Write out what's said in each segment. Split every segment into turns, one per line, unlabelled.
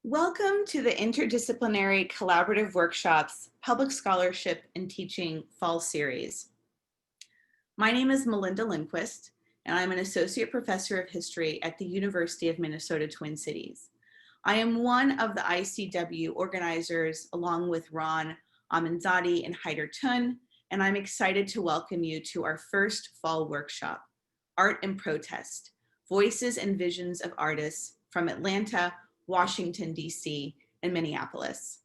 Welcome to the Interdisciplinary Collaborative Workshops Public Scholarship and Teaching Fall Series. My name is Melinda Lindquist, and I'm an Associate Professor of History at the University of Minnesota Twin Cities. I am one of the ICW organizers, along with Ron Aminzadi and Haider Tun, and I'm excited to welcome you to our first fall workshop, Art and Protest, Voices and Visions of Artists from Atlanta, Washington, D.C., and Minneapolis.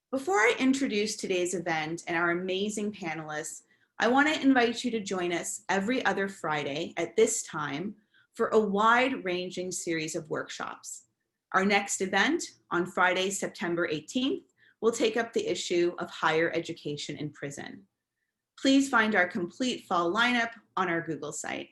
Before I introduce today's event and our amazing panelists, I want to invite you to join us every other Friday at this time for a wide-ranging series of workshops. Our next event on Friday, September 18th, will take up the issue of higher education in prison. Please find our complete fall lineup on our Google site.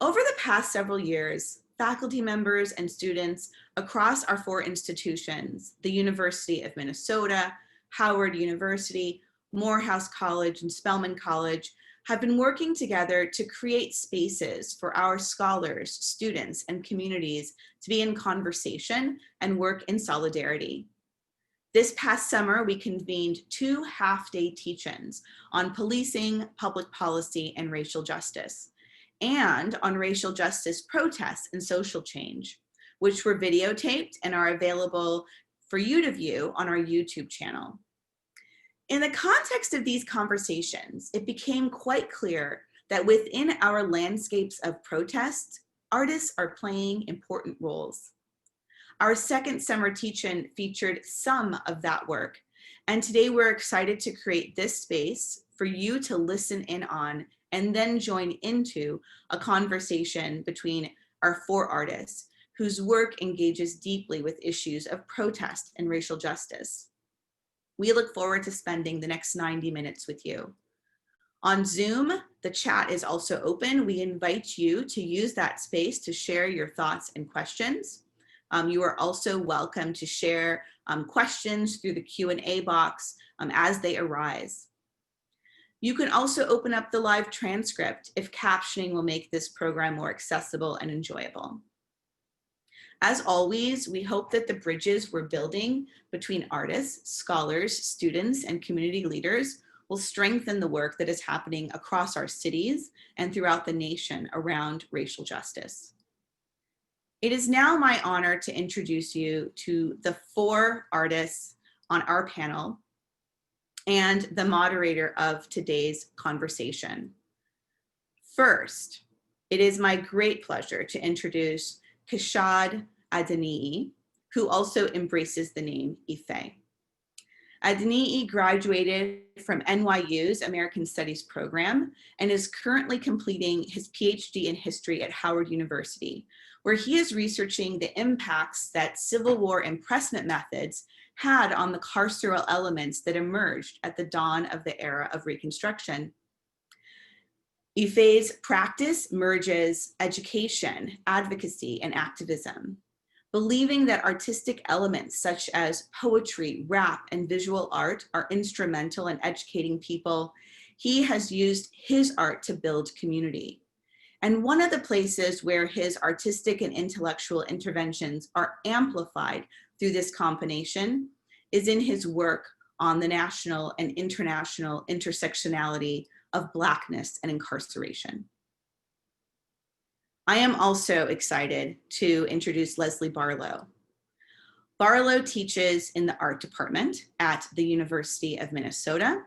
Over the past several years, faculty members and students across our four institutions, the University of Minnesota, Howard University, Morehouse College, and Spelman College, have been working together to create spaces for our scholars, students, and communities to be in conversation and work in solidarity. This past summer, we convened 2 half-day teach-ins on policing, public policy, and racial justice, and on racial justice protests and social change, which were videotaped and are available for you to view on our YouTube channel. In the context of these conversations, it became quite clear that within our landscapes of protest, artists are playing important roles. Our second summer teach-in featured some of that work, and today we're excited to create this space for you to listen in on and then join into a conversation between our 4 artists whose work engages deeply with issues of protest and racial justice. We look forward to spending the next 90 minutes with you. On Zoom, the chat is also open. We invite you to use that space to share your thoughts and questions. You are also welcome to share questions through the Q&A box as they arise. You can also open up the live transcript if captioning will make this program more accessible and enjoyable. As always, we hope that the bridges we're building between artists, scholars, students, and community leaders will strengthen the work that is happening across our cities and throughout the nation around racial justice. It is now my honor to introduce you to the 4 artists on our panel and the moderator of today's conversation. First, it is my great pleasure to introduce Keshad Adhaniyi, who also embraces the name Ife. Adeniyi graduated from NYU's American Studies program and is currently completing his PhD in history at Howard University, where he is researching the impacts that Civil War impressment methods had on the carceral elements that emerged at the dawn of the era of Reconstruction. Ife's practice merges education, advocacy, and activism. Believing that artistic elements such as poetry, rap, and visual art are instrumental in educating people, he has used his art to build community. And one of the places where his artistic and intellectual interventions are amplified through this combination is in his work on the national and international intersectionality of Blackness and incarceration. I am also excited to introduce Leslie Barlow. Barlow teaches in the art department at the University of Minnesota,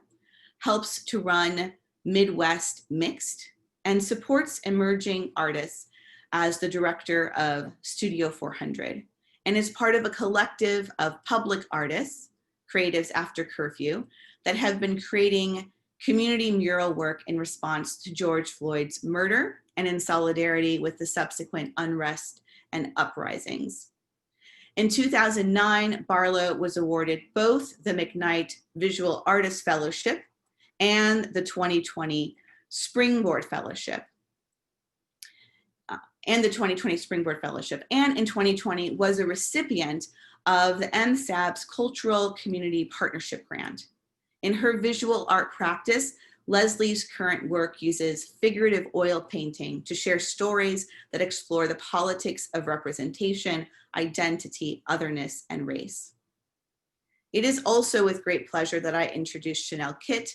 helps to run Midwest Mixed, and supports emerging artists as the director of Studio 400, and is part of a collective of public artists, Creatives After Curfew, that have been creating community mural work in response to George Floyd's murder and in solidarity with the subsequent unrest and uprisings. In 2009, Barlow was awarded both the McKnight Visual Artist Fellowship and the 2020 Springboard Fellowship. And in 2020 was a recipient of the MSAB's Cultural Community Partnership Grant. In her visual art practice, Leslie's current work uses figurative oil painting to share stories that explore the politics of representation, identity, otherness, and race. It is also with great pleasure that I introduce Shanell Kitt,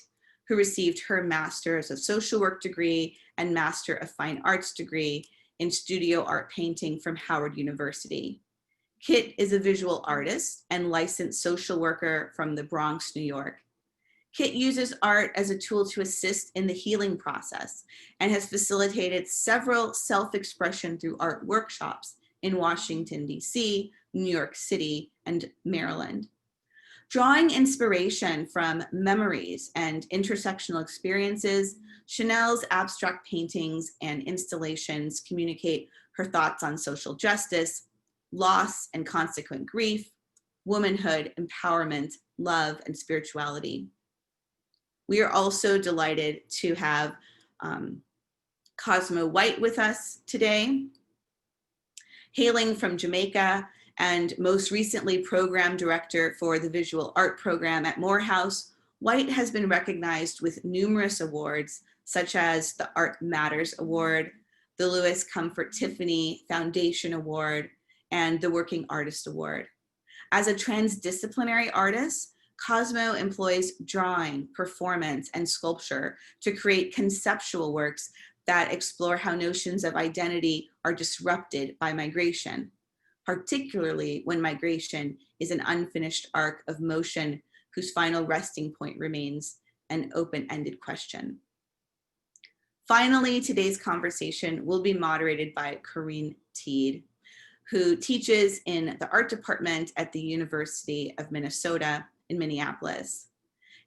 who received her Master's of Social Work degree and Master of Fine Arts degree in Studio Art Painting from Howard University. Kitt is a visual artist and licensed social worker from the Bronx, New York. Kitt uses art as a tool to assist in the healing process and has facilitated several self-expression through art workshops in Washington, D.C., New York City, and Maryland. Drawing inspiration from memories and intersectional experiences, Shanell's abstract paintings and installations communicate her thoughts on social justice, loss and consequent grief, womanhood, empowerment, love, and spirituality. We are also delighted to have Cosmo Whyte with us today. Hailing from Jamaica and most recently program director for the visual art program at Morehouse, Whyte has been recognized with numerous awards, such as the Art Matters Award, the Louis Comfort Tiffany Foundation Award, and the Working Artist Award. As a transdisciplinary artist, Cosmo employs drawing, performance, and sculpture to create conceptual works that explore how notions of identity are disrupted by migration, particularly when migration is an unfinished arc of motion whose final resting point remains an open-ended question. Finally, today's conversation will be moderated by Karine Teed, who teaches in the art department at the University of Minnesota in Minneapolis.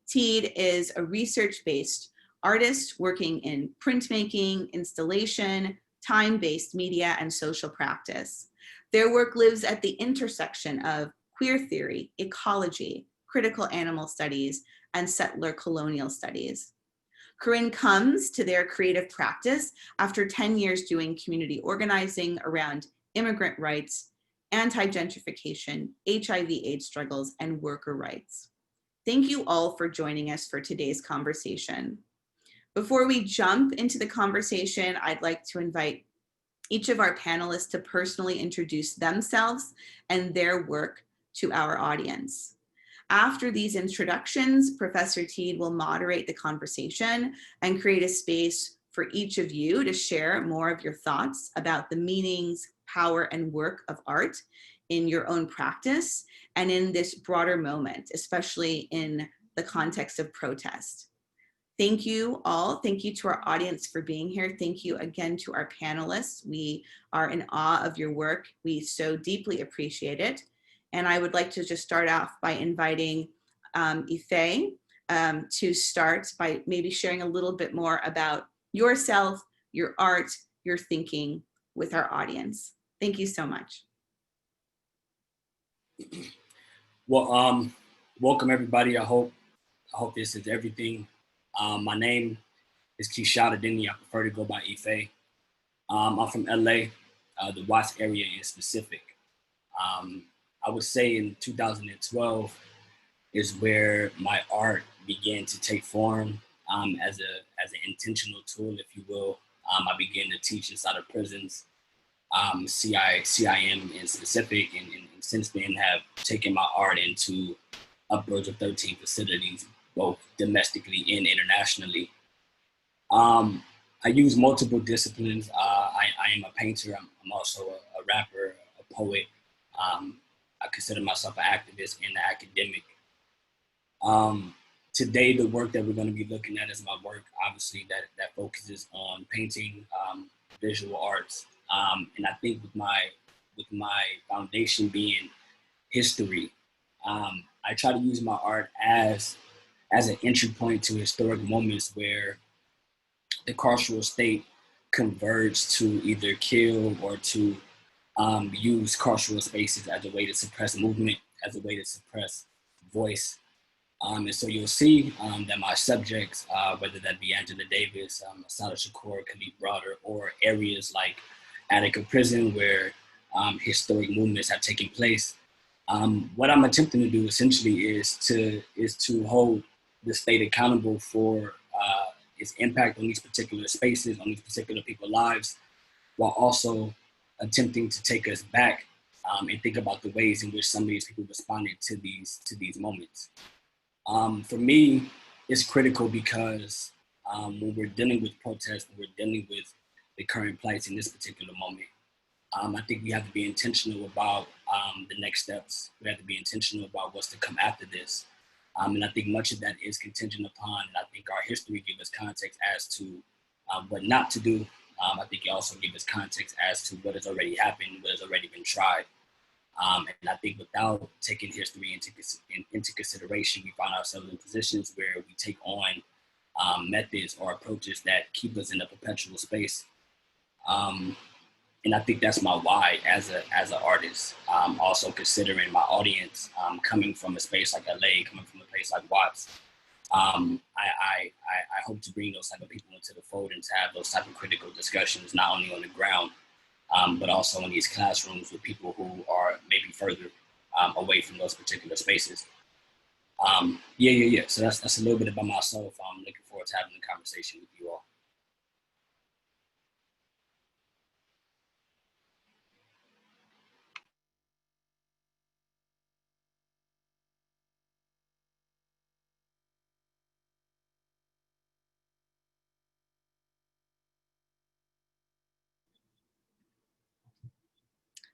Teed is a research-based artist working in printmaking, installation, time-based media, and social practice. Their work lives at the intersection of queer theory, ecology, critical animal studies, and settler colonial studies. Karine comes to their creative practice after 10 years doing community organizing around immigrant rights, anti-gentrification, HIV/AIDS struggles, and worker rights. Thank you all for joining us for today's conversation. Before we jump into the conversation, I'd like to invite each of our panelists to personally introduce themselves and their work to our audience. After these introductions, Professor Teed will moderate the conversation and create a space for each of you to share more of your thoughts about the meanings, power, and work of art in your own practice and in this broader moment, especially in the context of protest. Thank you all. Thank you to our audience for being here. Thank you again to our panelists. We are in awe of your work. We so deeply appreciate it. And I would like to just start off by inviting Ife to start by maybe sharing a little bit more about yourself, your art, your thinking with our audience. Thank you so much.
Well, welcome everybody. I hope this is everything. My name is Keshad Adhaniyi. I prefer to go by Ife. I'm from LA, the Watts area in specific. I would say in 2012 is where my art began to take form as an intentional tool, if you will. I began to teach inside of prisons, CIM in specific, and since then have taken my art into upwards of 13 facilities, both domestically and internationally. I use multiple disciplines. I am a painter. I'm also a rapper, a poet. I consider myself an activist and an academic. Today, the work that we're going to be looking at is my work, obviously, that focuses on painting, visual arts. And I think with my foundation being history, I try to use my art as an entry point to historic moments where the carceral state converged to either kill or to use carceral spaces as a way to suppress movement, as a way to suppress voice. And so you'll see that my subjects, whether that be Angela Davis, Asada Shakur, Khalid Broader, or areas like Attica Prison where historic movements have taken place, what I'm attempting to do essentially is to hold the state accountable for its impact on these particular spaces, on these particular people's lives, while also attempting to take us back and think about the ways in which some of these people responded to these moments. For me, it's critical because when we're dealing with protests, when we're dealing with the current plights in this particular moment, I think we have to be intentional about the next steps. We have to be intentional about what's to come after this. And I think much of that is contingent upon, and I think our history gives us context as to what not to do. I think it also gives us context as to what has already happened, what has already been tried. And I think without taking history into consideration, we find ourselves in positions where we take on methods or approaches that keep us in a perpetual space. And I think that's my why as an artist. Also considering my audience, coming from a space like LA, coming from a place like Watts, I hope to bring those type of people into the fold and to have those type of critical discussions, not only on the ground, but also in these classrooms with people who are maybe further away from those particular spaces. So that's a little bit about myself. I'm looking forward to having a conversation with you all.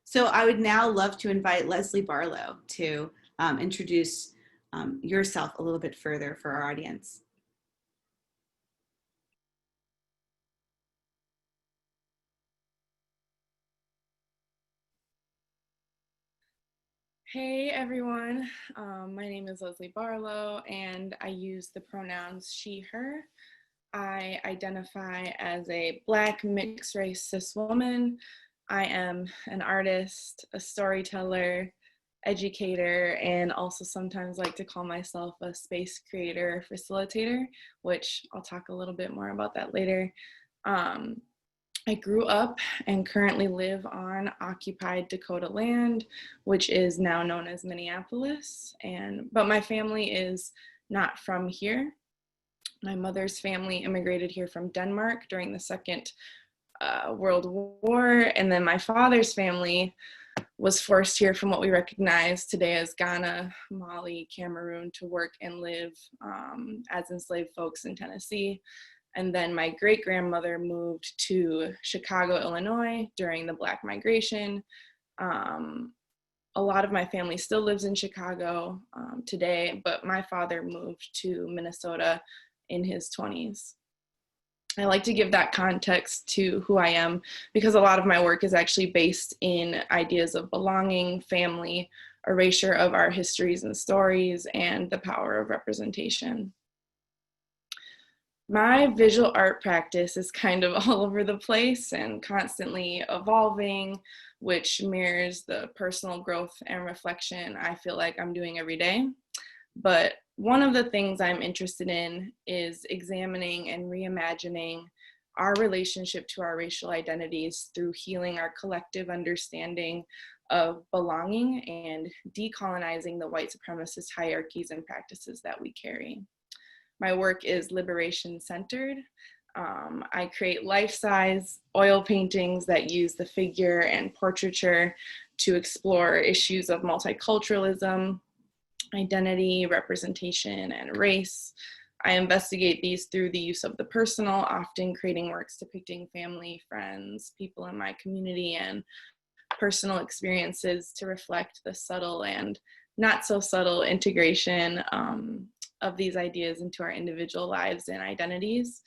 So I would now love to invite Leslie Barlow to introduce yourself a little bit further for our audience.
Hey everyone, my name is Leslie Barlow and I use the pronouns she, her. I identify as a Black mixed race cis woman. I am an artist, a storyteller, educator, and also sometimes like to call myself a space creator facilitator, which I'll talk a little bit more about that later. I grew up and currently live on occupied Dakota land, which is now known as Minneapolis. But my family is not from here. My mother's family immigrated here from Denmark during the Second World War. And then my father's family was forced here from what we recognize today as Ghana, Mali, Cameroon to work and live as enslaved folks in Tennessee. And then my great-grandmother moved to Chicago, Illinois during the Black migration. A lot of my family still lives in Chicago today, but my father moved to Minnesota in his 20s. I like to give that context to who I am because a lot of my work is actually based in ideas of belonging, family, erasure of our histories and stories, and the power of representation. My visual art practice is kind of all over the place and constantly evolving, which mirrors the personal growth and reflection I feel like I'm doing every day. But one of the things I'm interested in is examining and reimagining our relationship to our racial identities through healing our collective understanding of belonging and decolonizing the white supremacist hierarchies and practices that we carry. My work is liberation centered. I create life-size oil paintings that use the figure and portraiture to explore issues of multiculturalism, identity, representation, and race. I investigate these through the use of the personal, often creating works depicting family, friends, people in my community, and personal experiences to reflect the subtle and not so subtle integration of these ideas into our individual lives and identities.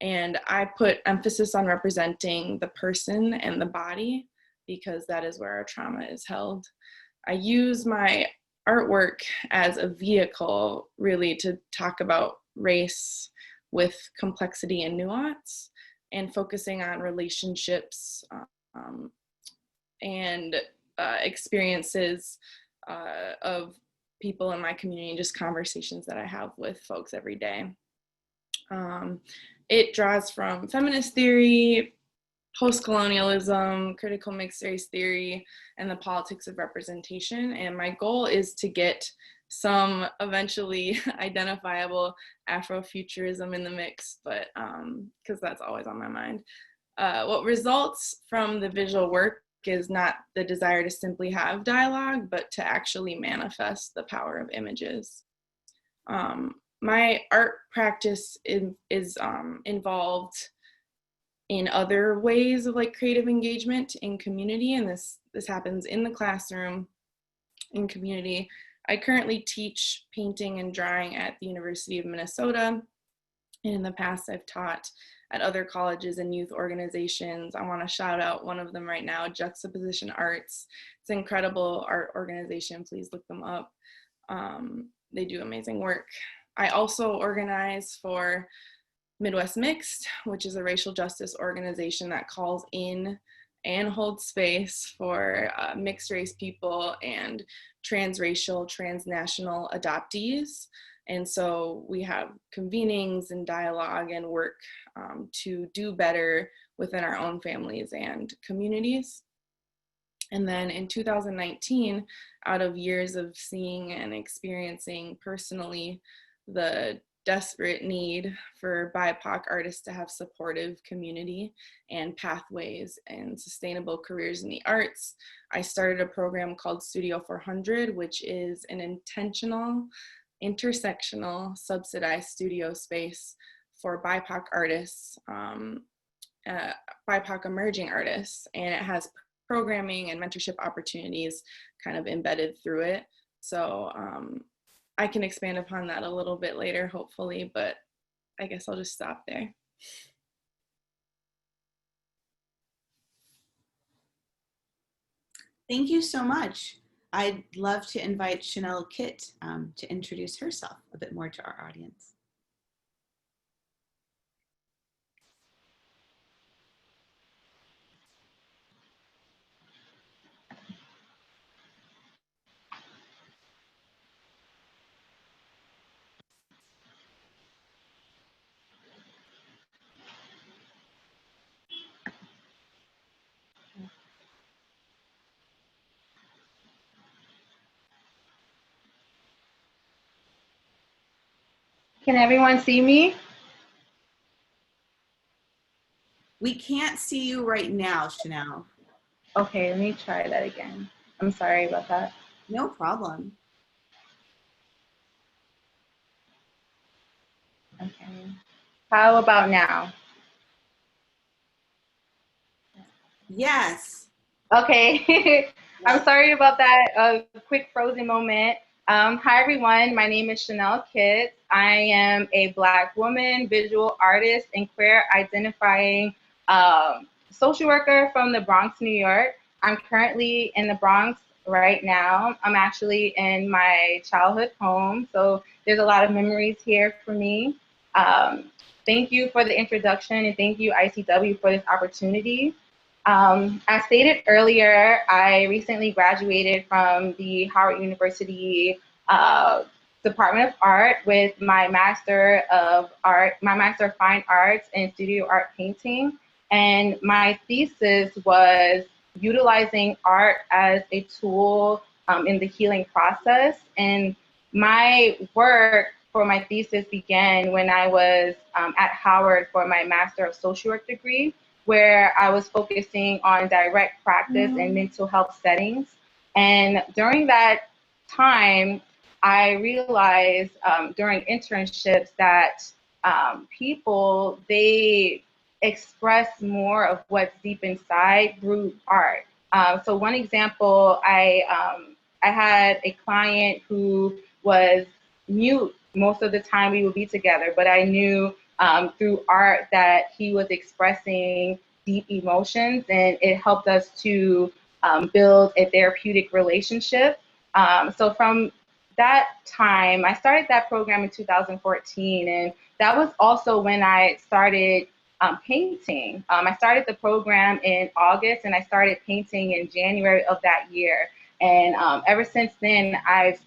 And I put emphasis on representing the person and the body because that is where our trauma is held. I use my artwork as a vehicle really to talk about race with complexity and nuance and focusing on relationships and experiences of people in my community and just conversations that I have with folks every day. It draws from feminist theory, post-colonialism, critical mixed race theory, and the politics of representation. And my goal is to get some eventually identifiable Afrofuturism in the mix, but because that's always on my mind. What results from the visual work is not the desire to simply have dialogue, but to actually manifest the power of images. My art practice is involved in other ways of like creative engagement in community, and this happens in the classroom, in community. I currently teach painting and drawing at the University of Minnesota, and in the past I've taught at other colleges and youth organizations. I want to shout out one of them right now, Juxtaposition Arts. It's an incredible art organization. Please look them up. They do amazing work. I also organize for Midwest Mixed, which is a racial justice organization that calls in and holds space for mixed race people and transracial, transnational adoptees. And so we have convenings and dialogue and work to do better within our own families and communities. And then in 2019, out of years of seeing and experiencing personally the desperate need for BIPOC artists to have supportive community and pathways and sustainable careers in the arts, I started a program called Studio 400, which is an intentional, intersectional, subsidized studio space for BIPOC artists, BIPOC emerging artists, and it has programming and mentorship opportunities kind of embedded through it. So I can expand upon that a little bit later, hopefully, but I guess I'll just stop there.
Thank you so much. I'd love to invite Shanell Kitt to introduce herself a bit more to our audience.
Can everyone see me?
We can't see you right now, Shanell.
Okay, let me try that again. I'm sorry about that.
No problem.
Okay. How about now?
Yes.
Okay. I'm sorry about that quick frozen moment. Hi, everyone. My name is Shanell Kitt. I am a Black woman, visual artist, and queer identifying social worker from the Bronx, New York. I'm currently in the Bronx right now. I'm actually in my childhood home, so there's a lot of memories here for me. Thank you for the introduction, and thank you, ICW, for this opportunity. As stated earlier, I recently graduated from the Howard University Department of Art with my Master of Fine Arts in Studio Art Painting. And my thesis was utilizing art as a tool in the healing process. And my work for my thesis began when I was at Howard for my Master of Social Work degree, where I was focusing on direct practice and mental health settings. And during that time, I realized during internships that people, they express more of what's deep inside through art. So one example, I had a client who was mute most of the time we would be together, but I knew through art that he was expressing deep emotions, and it helped us to build a therapeutic relationship. So from that time, I started that program in 2014, and that was also when I started painting. I started the program in August, and I started painting in January of that year. And ever since then, I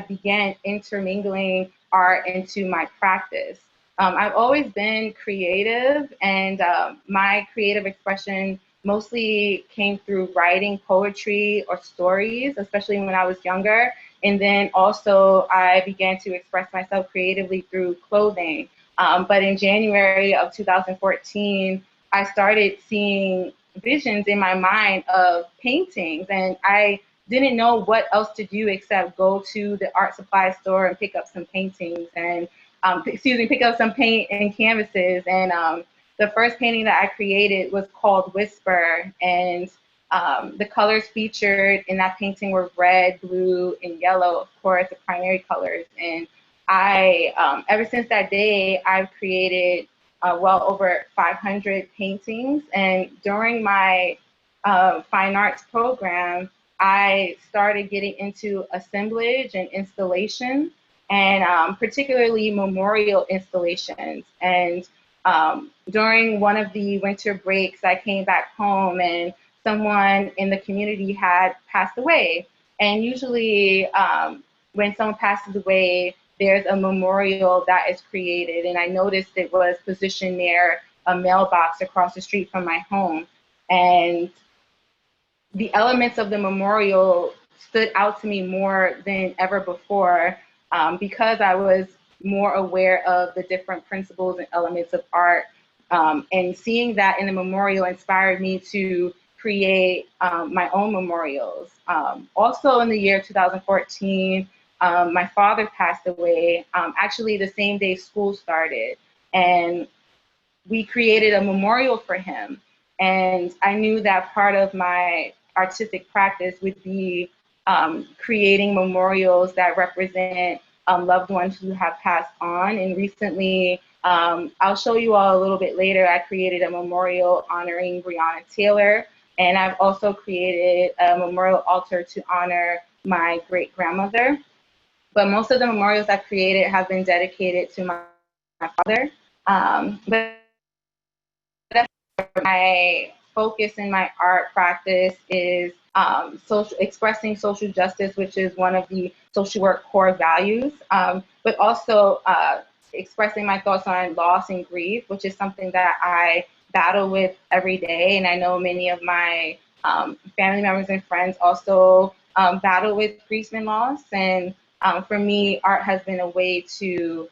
began intermingling art into my practice. I've always been creative, and my creative expression mostly came through writing poetry or stories, especially when I was younger. And then also I began to express myself creatively through clothing. But in January of 2014, I started seeing visions in my mind of paintings, and I didn't know what else to do except go to the art supply store and pick up some paintings and, pick up some paint and canvases. And the first painting that I created was called Whisper, and the colors featured in that painting were red, blue, and yellow, of course, the primary colors. And I, ever since that day, I've created well over 500 paintings. And during my fine arts program, I started getting into assemblage and installation, and particularly memorial installations. And during one of the winter breaks, I came back home and someone in the community had passed away. And usually when someone passes away, there's a memorial that is created. And I noticed it was positioned near a mailbox across the street from my home. And the elements of the memorial stood out to me more than ever before, because I was more aware of the different principles and elements of art. And seeing that in the memorial inspired me to create my own memorials. Also in the year 2014, my father passed away, actually the same day school started. And we created a memorial for him. And I knew that part of my artistic practice would be creating memorials that represent loved ones who have passed on. And recently, I'll show you all a little bit later, I created a memorial honoring Breonna Taylor. And I've also created a memorial altar to honor my great-grandmother. But most of the memorials I've created have been dedicated to my father. But my focus in my art practice is expressing social justice, which is one of the social work core values, but also expressing my thoughts on loss and grief, which is something that I battle with every day. And I know many of my family members and friends also battle with grief and loss. And for me, art has been a way to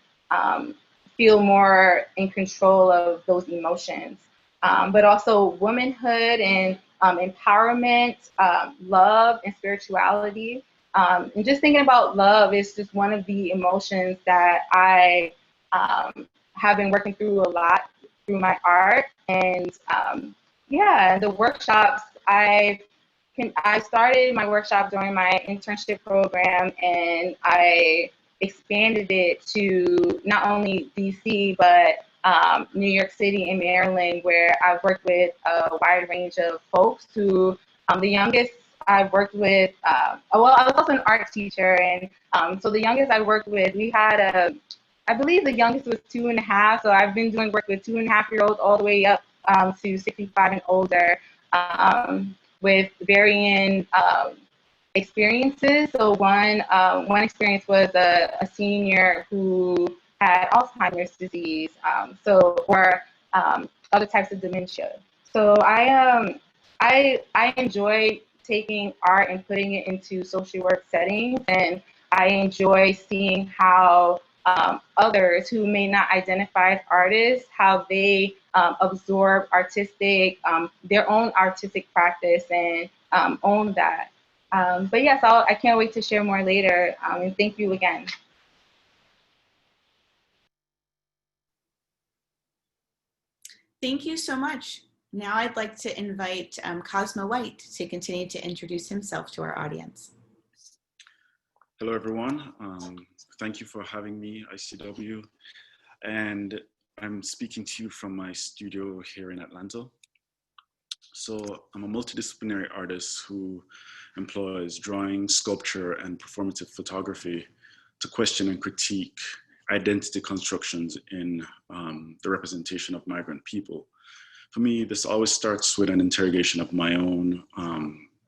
feel more in control of those emotions. But also womanhood and empowerment, love and spirituality. And just thinking about love is just one of the emotions that I have been working through a lot through my art. And yeah, the workshops, I started my workshop during my internship program, and I expanded it to not only DC, but New York City and Maryland, where I've worked with a wide range of folks who, the youngest I've worked with, well, I was also an art teacher, and so the youngest I worked with, we had I believe the youngest was 2.5, so I've been doing work with 2.5-year-olds all the way up to 65 and older, with varying experiences. So one experience was a senior who had Alzheimer's disease, or other types of dementia. So I enjoy taking art and putting it into social work settings, and I enjoy seeing how others who may not identify as artists, how they absorb their own artistic practice and own that. But yes, I can't wait to share more later, and thank you again.
Thank you so much. Now I'd like to invite Cosmo White to continue to introduce himself to our audience.
Hello, everyone. Thank you for having me, ICW. And I'm speaking to you from my studio here in Atlanta. So I'm a multidisciplinary artist who employs drawing, sculpture, and performative photography to question and critique identity constructions in the representation of migrant people. For me, this always starts with an interrogation of my own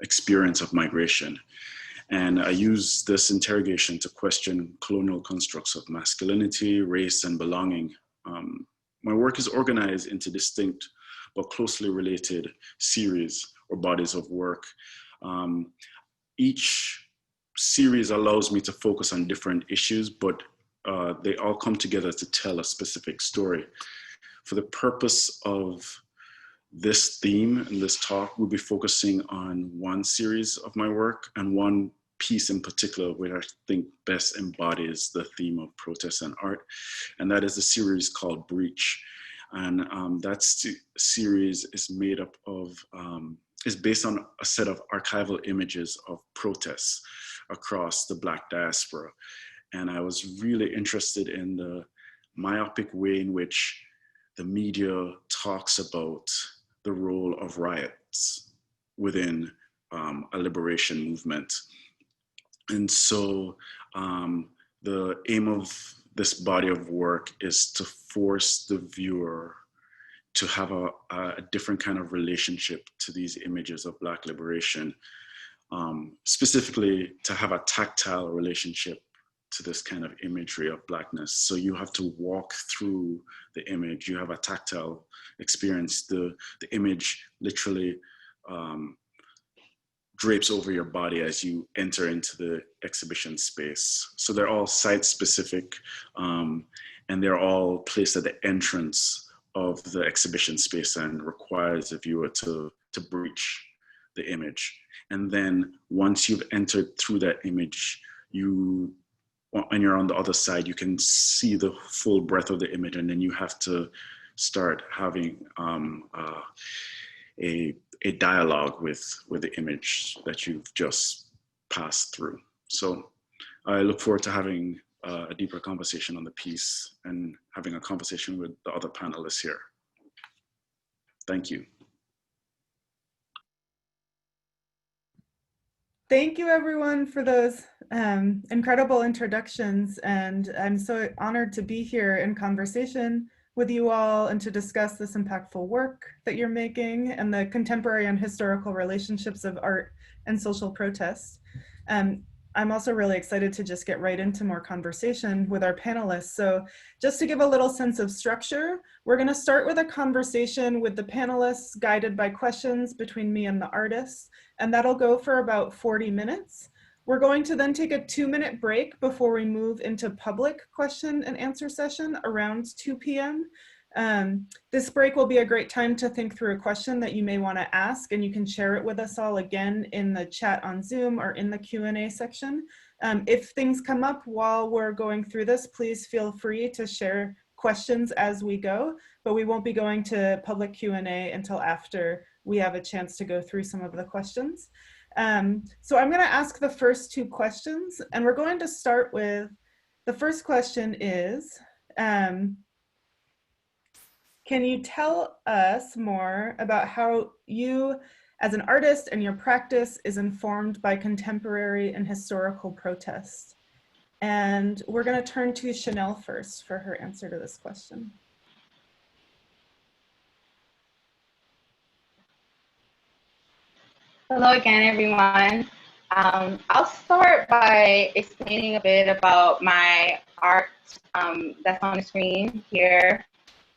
experience of migration. And I use this interrogation to question colonial constructs of masculinity, race, and belonging. My work is organized into distinct but closely related series or bodies of work. Each series allows me to focus on different issues, but they all come together to tell a specific story. For the purpose of this theme and this talk, we'll be focusing on one series of my work and one piece in particular, which I think best embodies the theme of protest and art. And that is a series called Breach. And that series is made up of, is based on a set of archival images of protests across the Black diaspora. And I was really interested in the myopic way in which the media talks about the role of riots within a liberation movement. And so the aim of this body of work is to force the viewer to have a different kind of relationship to these images of Black liberation, specifically to have a tactile relationship to this kind of imagery of Blackness. So you have to walk through the image, you have a tactile experience. The image literally drapes over your body as you enter into the exhibition space. So they're all site specific, and they're all placed at the entrance of the exhibition space and requires the viewer to breach the image. And then once you've entered through that image, and you're on the other side, you can see the full breadth of the image, and then you have to start having a dialogue with the image that you've just passed through. So I look forward to having a deeper conversation on the piece and having a conversation with the other panelists here. Thank you.
Thank you everyone for those incredible introductions, and I'm so honored to be here in conversation with you all and to discuss this impactful work that you're making and the contemporary and historical relationships of art and social protest. I'm also really excited to just get right into more conversation with our panelists. So just to give a little sense of structure, we're going to start with a conversation with the panelists guided by questions between me and the artists, and that'll go for about 40 minutes. We're going to then take a 2-minute break before we move into public question and answer session around 2 p.m. This break will be a great time to think through a question that you may want to ask, and you can share it with us all again in the chat on Zoom or in the Q&A section. If things come up while we're going through this, please feel free to share questions as we go, but we won't be going to public Q&A until after we have a chance to go through some of the questions. So I'm going to ask the first 2 questions, and we're going to start with, the first question is, can you tell us more about how you as an artist and your practice is informed by contemporary and historical protest? And we're going to turn to Shanell first for her answer to this question.
Hello again, everyone. I'll start by explaining a bit about my art that's on the screen here.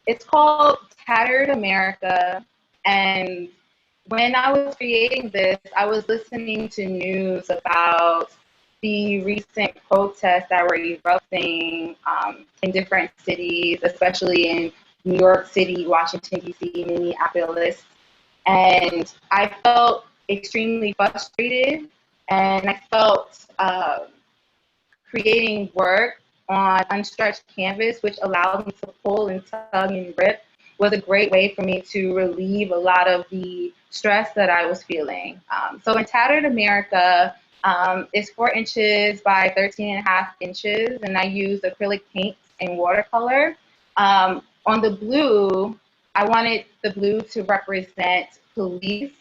It's called Tattered America, and when I was creating this, I was listening to news about the recent protests that were erupting in different cities, especially in New York City, Washington, D.C., Minneapolis, and I felt extremely frustrated, and I felt creating work on unstretched canvas, which allowed me to pull and tug and rip, was a great way for me to relieve a lot of the stress that I was feeling. So in Tattered America, it's 4 inches by 13.5 inches, and I use acrylic paint and watercolor. On the blue, I wanted the blue to represent police,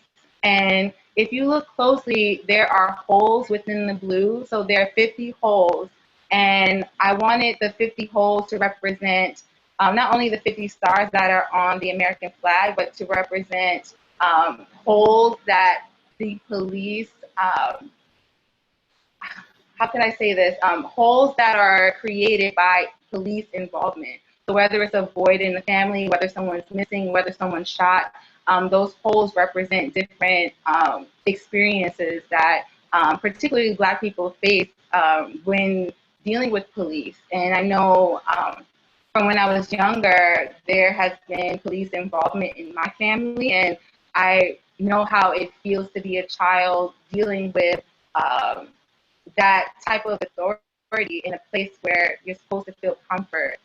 and if you look closely, there are holes within the blue, so there are 50 holes. And I wanted the 50 holes to represent not only the 50 stars that are on the American flag, but to represent holes that the police, how can I say this? Holes that are created by police involvement. So whether it's a void in the family, whether someone's missing, whether someone's shot, those holes represent different experiences that particularly Black people face when dealing with police. And I know from when I was younger, there has been police involvement in my family, and I know how it feels to be a child dealing with that type of authority in a place where you're supposed to feel comfort.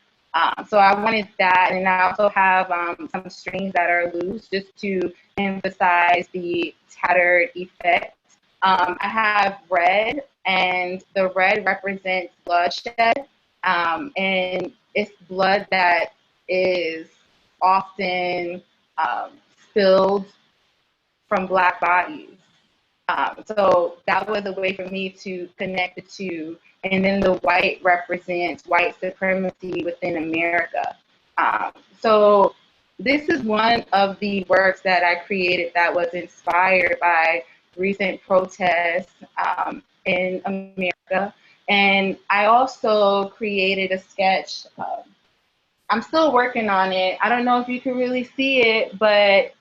So I wanted that, and I also have some strings that are loose just to emphasize the tattered effect. I have red, and the red represents bloodshed, and it's blood that is often spilled from Black bodies. So that was a way for me to connect the two. And then the white represents white supremacy within America. So this is one of the works that I created that was inspired by recent protests in America. And I also created a sketch. I'm still working on it. I don't know if you can really see it, but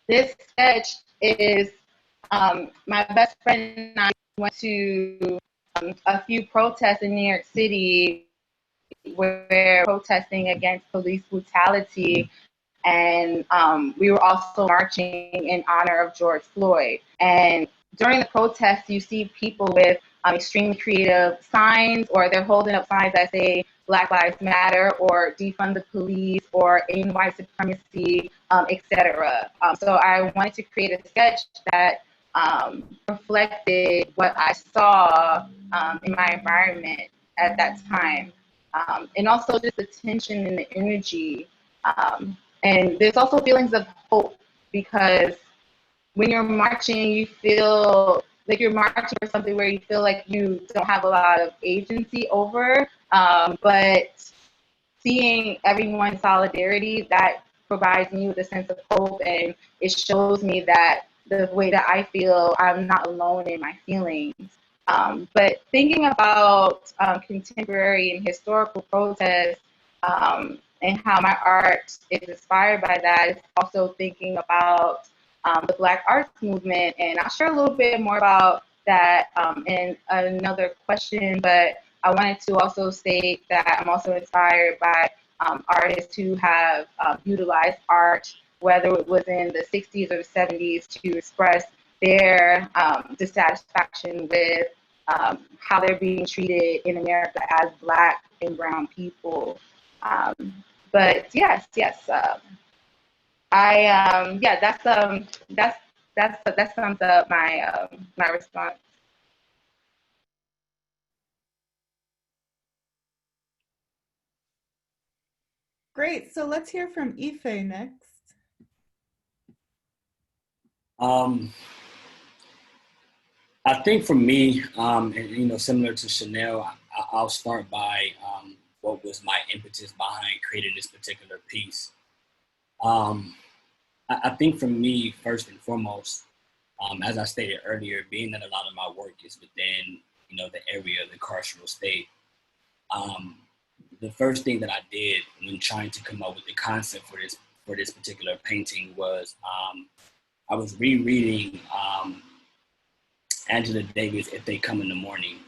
this sketch is my best friend and I went to a few protests in New York City where protesting against police brutality, and we were also marching in honor of George Floyd. And during the protests, you see people with extremely creative signs, or they're holding up signs that say Black Lives Matter, or defund the police, or end white supremacy, etc. So I wanted to create a sketch that reflected what I saw in my environment at that time. And also just the tension and the energy. And there's also feelings of hope, because when you're marching, you feel like you're marching for something where you feel like you don't have a lot of agency over, but seeing everyone's solidarity, that provides me with a sense of hope, and it shows me that the way that I feel, I'm not alone in my feelings. But thinking about contemporary and historical protests, and how my art is inspired by that, is also thinking about the Black arts movement. And I'll share a little bit more about that in another question, but I wanted to also state that I'm also inspired by artists who have utilized art, whether it was in the 60s or the 70s, to express their dissatisfaction with how they're being treated in America as Black and brown people. But yes, that sums up my my response.
Great. So let's hear from Ife next.
I think for me, and similar to Shanell, I'll start by what was my impetus behind creating this particular piece. I think for me, first and foremost, as I stated earlier, being that a lot of my work is within, the area of the carceral state, the first thing that I did when trying to come up with the concept for this particular painting was I was rereading Angela Davis' If They Come in the Morning,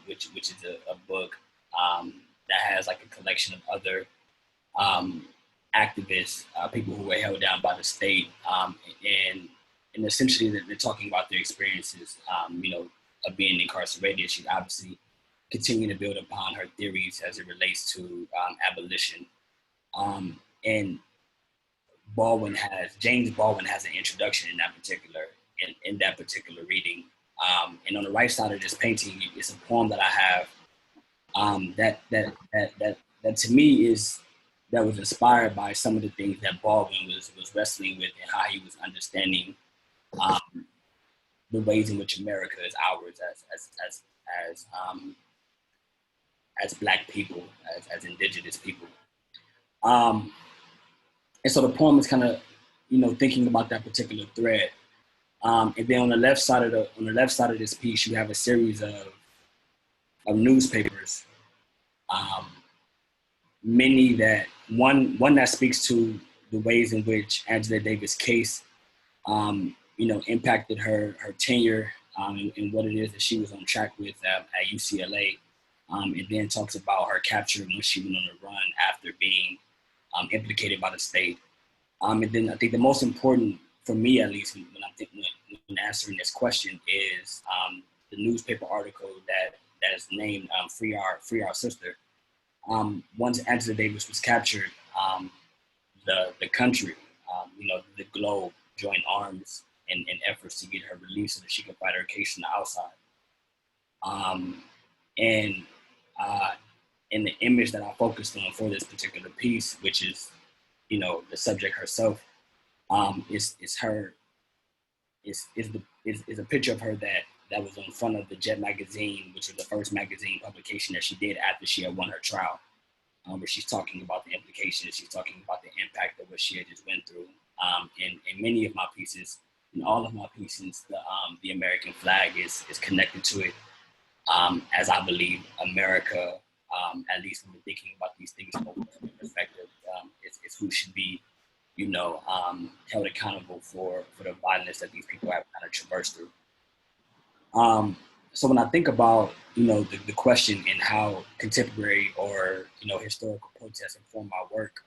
which is a book that has like a collection of other activists, people who were held down by the state, and essentially they're talking about their experiences, of being incarcerated. She's obviously continuing to build upon her theories as it relates to abolition. And James Baldwin has an introduction in that particular reading. And on the right side of this painting, it's a poem that I have that to me that was inspired by some of the things that Baldwin was wrestling with, and how he was understanding the ways in which America is ours as Black people, as Indigenous people. And so the poem is kind of, thinking about that particular thread. And then on the left side of this piece, you have a series of newspapers, many that one that speaks to the ways in which Angela Davis' case, impacted her tenure and what it is that she was on track with at UCLA, and then talks about her capture when she went on the run after being implicated by the state. And then I think the most important, for me at least, when answering this question is the newspaper article that is named Free Our Sister. Once Angela Davis was captured, the country, the globe joined arms in efforts to get her released so that she could fight her case on the outside. And the image that I focused on for this particular piece, which is, the subject herself, is a picture of her that was on front of the Jet magazine, which was the first magazine publication that she did after she had won her trial, where she's talking about the implications, she's talking about the impact of what she had just went through. In many of my pieces, in all of my pieces, the American flag is connected to it, as I believe America, at least when we're thinking about these things from a perspective, is who should be, held accountable for the violence that these people have kind of traversed through. So when I think about, the question in how contemporary or, historical protests inform my work,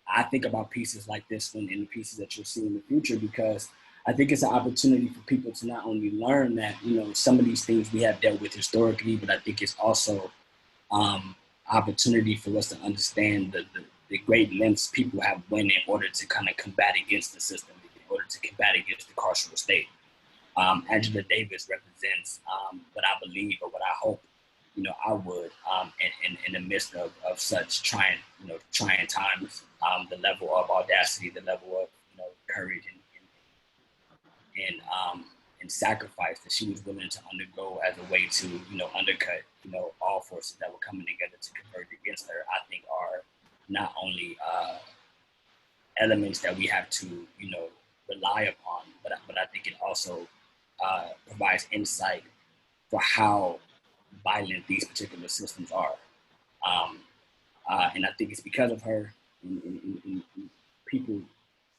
I think about pieces like this one and the pieces that you'll see in the future, because I think it's an opportunity for people to not only learn that, some of these things we have dealt with historically, but I think it's also opportunity for us to understand the great lengths people have went in order to kind of combat against the system, in order to combat against the carceral state. Angela Davis represents what I believe or what I hope, I would, in the midst of such trying times, the level of audacity, the level of, courage and sacrifice that she was willing to undergo as a way to, undercut, all forces that were coming together to converge against her, I think are not only elements that we have to, rely upon, but I think it also provides insight for how violent these particular systems are. And I think it's because of her and people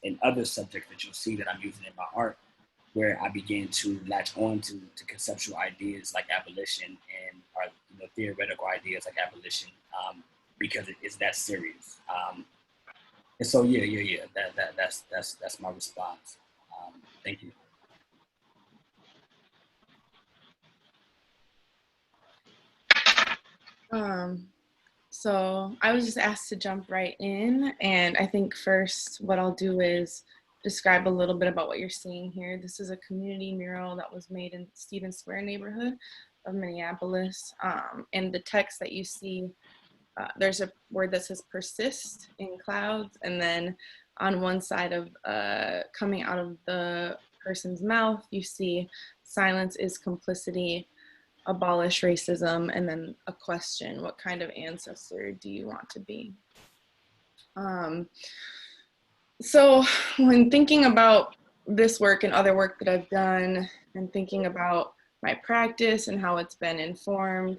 and other subjects that you'll see that I'm using in my art, where I began to latch on to conceptual ideas like abolition and theoretical ideas like abolition, because it's that serious. And so that's my response. Thank you.
So I was just asked to jump right in, and I think first what I'll do is describe a little bit about what you're seeing here. This is a community mural that was made in Stevens Square neighborhood of Minneapolis, and the text that you see, there's a word that says persist in clouds, and then on one side of coming out of the person's mouth, you see silence is complicity, abolish racism, and then a question: what kind of ancestor do you want to be? So when thinking about this work and other work that I've done, and thinking about my practice and how it's been informed,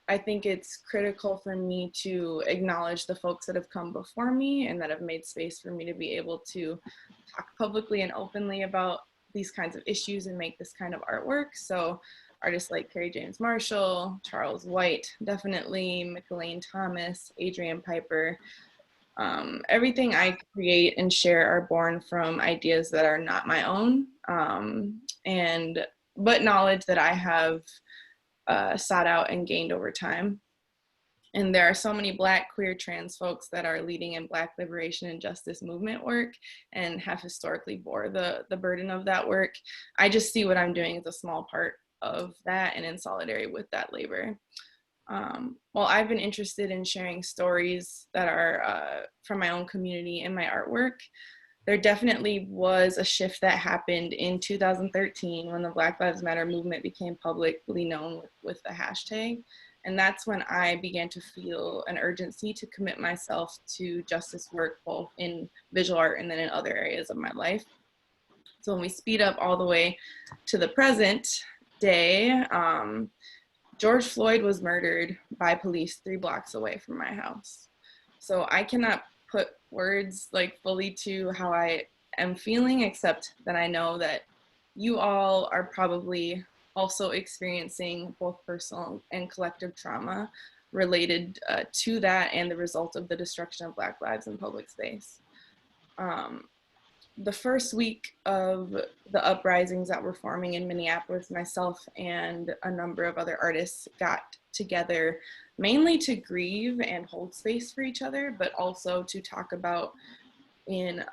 I think it's critical for me to acknowledge the folks that have come before me and that have made space for me to be able to talk publicly and openly about these kinds of issues and make this kind of artwork. So artists like Kerry James Marshall, Charles White, definitely, McElwain Thomas, Adrian Piper. Everything I create and share are born from ideas that are not my own, but knowledge that I have sought out and gained over time. And there are so many Black, queer, trans folks that are leading in Black liberation and justice movement work and have historically bore the burden of that work. I just see what I'm doing as a small part of that and in solidarity with that labor. Well, I've been interested in sharing stories that are from my own community in my artwork. There definitely was a shift that happened in 2013 when the Black Lives Matter movement became publicly known with the hashtag. And that's when I began to feel an urgency to commit myself to justice work, both in visual art and then in other areas of my life. So when we speed up all the way to the present day, George Floyd was murdered by police 3 blocks away from my house. So I cannot put words like fully to how I am feeling, except that I know that you all are probably also experiencing both personal and collective trauma related to that and the result of the destruction of Black lives in public space. The first week of the uprisings that were forming in Minneapolis, myself and a number of other artists got together mainly to grieve and hold space for each other, but also to talk about in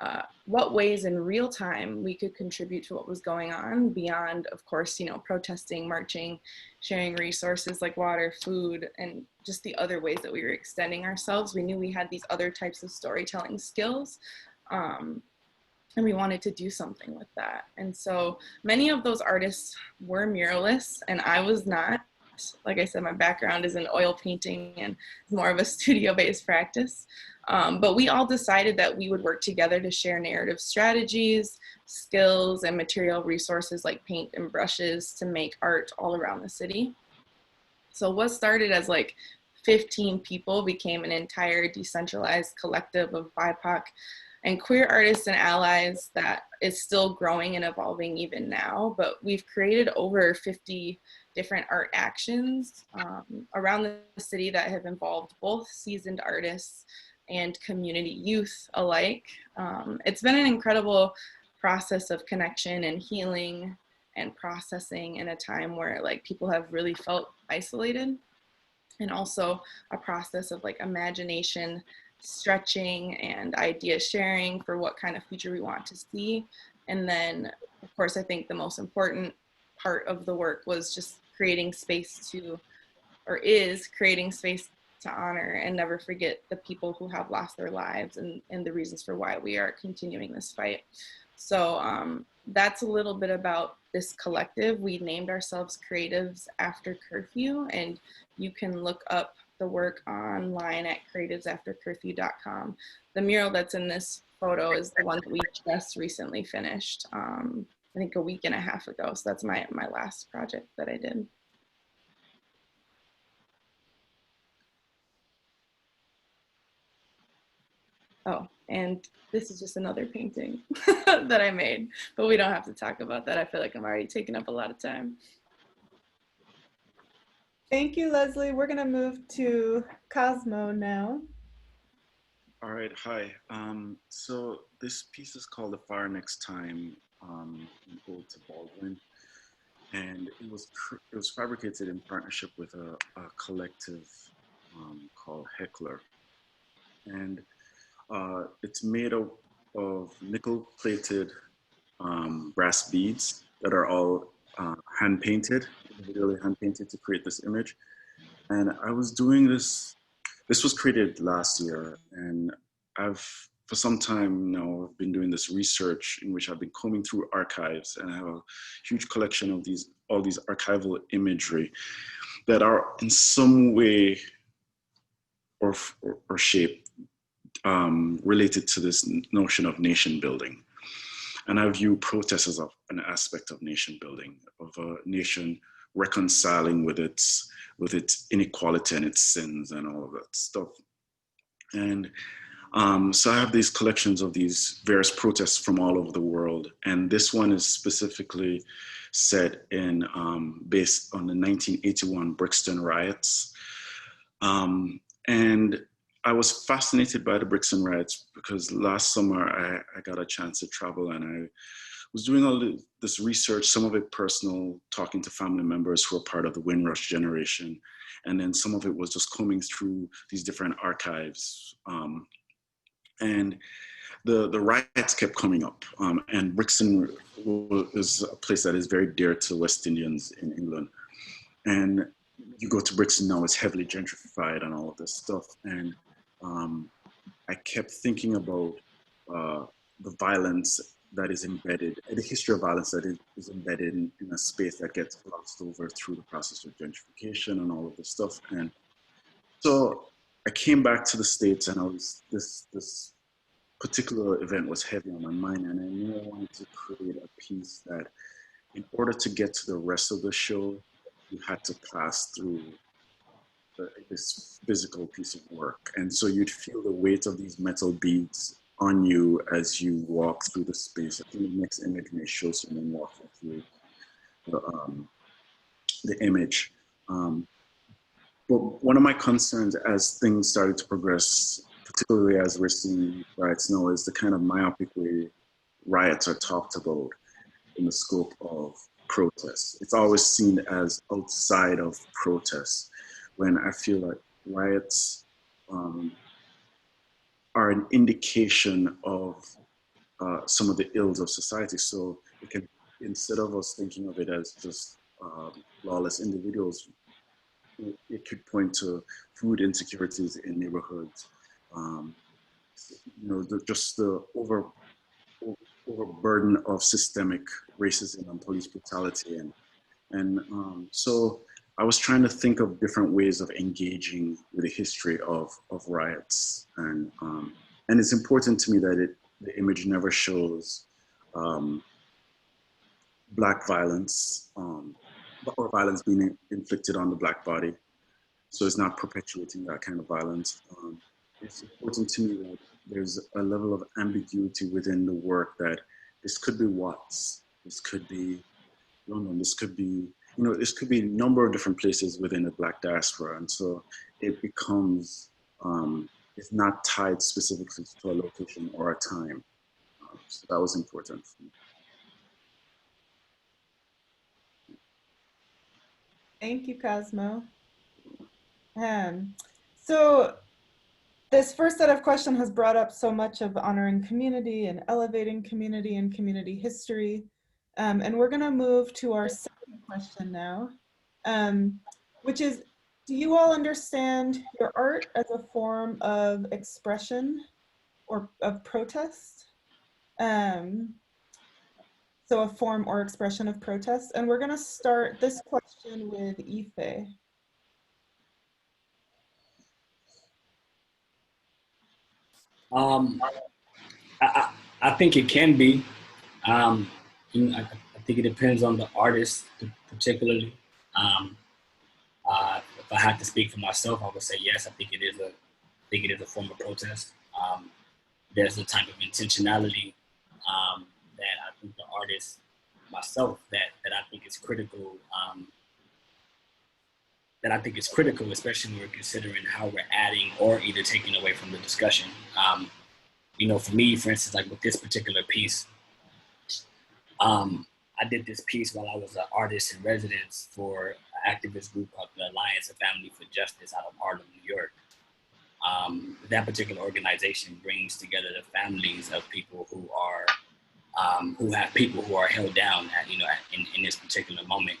what ways in real time we could contribute to what was going on beyond, of course, protesting, marching, sharing resources like water, food, and just the other ways that we were extending ourselves. We knew we had these other types of storytelling skills, and we wanted to do something with that. And so many of those artists were muralists, and I was not. Like I said, my background is in oil painting and more of a studio-based practice. But we all decided that we would work together to share narrative strategies, skills, and material resources like paint and brushes to make art all around the city. So what started as like 15 people became an entire decentralized collective of BIPOC and queer artists and allies that is still growing and evolving even now. But we've created over 50 different art actions around the city that have involved both seasoned artists and community youth alike. It's been an incredible process of connection and healing and processing in a time where like people have really felt isolated, and also a process of like imagination, stretching, and idea sharing for what kind of future we want to see. And then, of course, I think the most important part of the work was just creating space to, or is creating space to honor and never forget the people who have lost their lives and the reasons for why we are continuing this fight. So that's a little bit about this collective. We named ourselves Creatives After Curfew, and you can look up the work online at creativesaftercurfew.com. The mural that's in this photo is the one that we just recently finished, I think a week and a half ago. So that's my last project that I did. Oh, and this is just another painting that I made, but we don't have to talk about that. I feel like I'm already taking up a lot of time.
Thank you, Leslie. We're going to move to Cosmo now.
All right, hi. So this piece is called The Fire Next Time, an ode to Baldwin. And it was fabricated in partnership with a collective called Heckler. And it's made of nickel-plated brass beads that are all hand-painted, individually hand-painted to create this image. And I was doing this was created last year, and for some time now, I've been doing this research in which I've been combing through archives, and I have a huge collection of all these archival imagery that are in some way or shape related to this notion of nation building. And I view protest as an aspect of nation building, of a nation reconciling with its inequality and its sins and all of that stuff. And so I have these collections of these various protests from all over the world. And this one is specifically set in, based on the 1981 Brixton Riots. And I was fascinated by the Brixton Riots because last summer I got a chance to travel, and I was doing all this research, some of it personal, talking to family members who are part of the Windrush generation. And then some of it was just combing through these different archives. And the riots kept coming up. And Brixton is a place that is very dear to West Indians in England. And you go to Brixton now, it's heavily gentrified and all of this stuff. And I kept thinking about the violence that is embedded, the history of violence that is embedded in a space that gets glossed over through the process of gentrification and all of this stuff. And so I came back to the States, and this particular event was heavy on my mind, and I knew I wanted to create a piece that, in order to get to the rest of the show, you had to pass through this physical piece of work. And so you'd feel the weight of these metal beads on you as you walk through the space. I think the next image may show someone walking through the image. But one of my concerns as things started to progress, particularly as we're seeing riots now, is the kind of myopic way riots are talked about in the scope of protests. It's always seen as outside of protests, when I feel like riots are an indication of some of the ills of society. So it can, instead of us thinking of it as just lawless individuals, it could point to food insecurities in neighborhoods, just the overburden of systemic racism and police brutality. And so I was trying to think of different ways of engaging with the history of riots. And it's important to me that the image never shows Black violence or violence being inflicted on the Black body. So it's not perpetuating that kind of violence. It's important to me that there's a level of ambiguity within the work, that this could be Watts, this could be London, this could be, this could be a number of different places within the Black diaspora. And so it becomes, it's not tied specifically to a location or a time. So that was important for me.
Thank you, Cosmo. So this first set of questions has brought up so much of honoring community and elevating community and community history. And we're gonna move to our second question now, which is, do you all understand your art as a form of expression or of protest? So a form or expression of protest. And we're gonna start this question with Ife.
I think it can be. I think it depends on the artist, particularly. If I had to speak for myself, I would say yes. I think it is a form of protest. There's a type of intentionality that I think the artist, myself, that I think is critical. That I think is critical, especially when we're considering how we're adding or either taking away from the discussion. For me, for instance, like with this particular piece, I did this piece while I was an artist in residence for an activist group called the Alliance of Family for Justice out of Harlem, New York. That particular organization brings together the families of people who have people who are held down in this particular moment.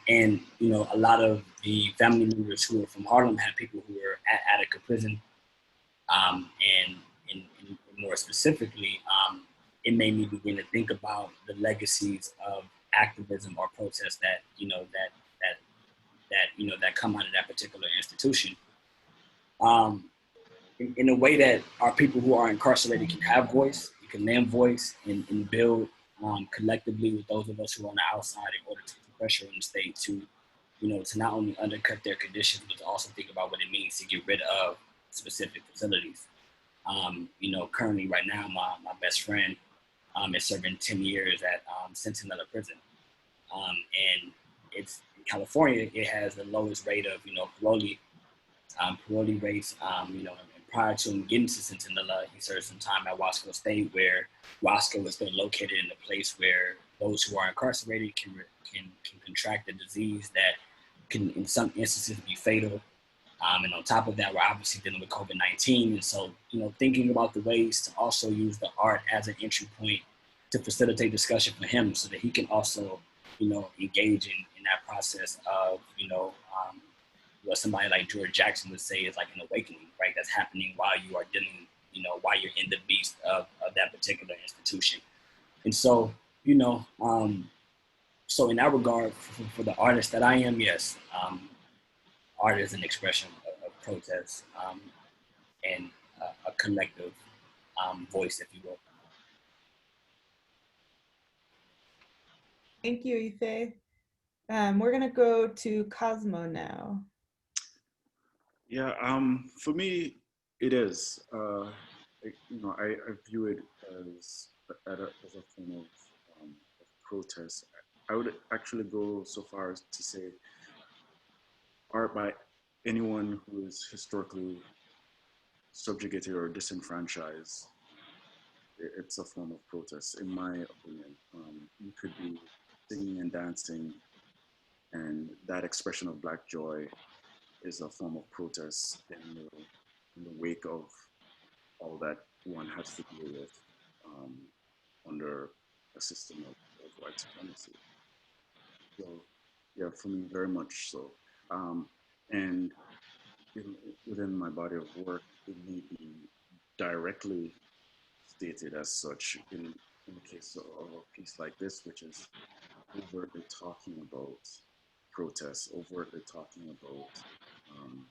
And a lot of the family members who are from Harlem had people who were at Attica prison. And more specifically, it made me begin to think about the legacies of activism or protest that come out of that particular institution. In a way that our people who are incarcerated can have voice, can lend voice, and build collectively with those of us who are on the outside in order to put pressure on the state to not only undercut their conditions, but to also think about what it means to get rid of specific facilities. Currently right now, my best friend is serving 10 years at Centinela Prison. And it's in California, it has the lowest rate of, parolee rates, and prior to him getting to Centinela, he served some time at Wasco State, where Wasco is still located in a place where those who are incarcerated can contract a disease that can, in some instances, be fatal. And on top of that, we're obviously dealing with COVID-19. And so, thinking about the ways to also use the art as an entry point to facilitate discussion for him so that he can also, engage in that process of, what somebody like George Jackson would say is like an awakening, right? That's happening while you are dealing, while you're in the beast of that particular institution. And so, so in that regard, for the artist that I am, yes, art is an expression of protest and a collective voice, if you will.
Thank you, Ife. We're gonna go to Cosmo now.
Yeah, for me, it is. I view it as as a form of protest. I would actually go so far as to say art by anyone who is historically subjugated or disenfranchised. It's a form of protest, in my opinion. You could be singing and dancing, and that expression of Black joy is a form of protest in the wake of all that one has to deal with um, under a system of white supremacy. So, yeah, for me, very much so. And in, within my body of work, it may be directly stated as such in the case of a piece like this, which is overtly talking about protests, overtly talking about um,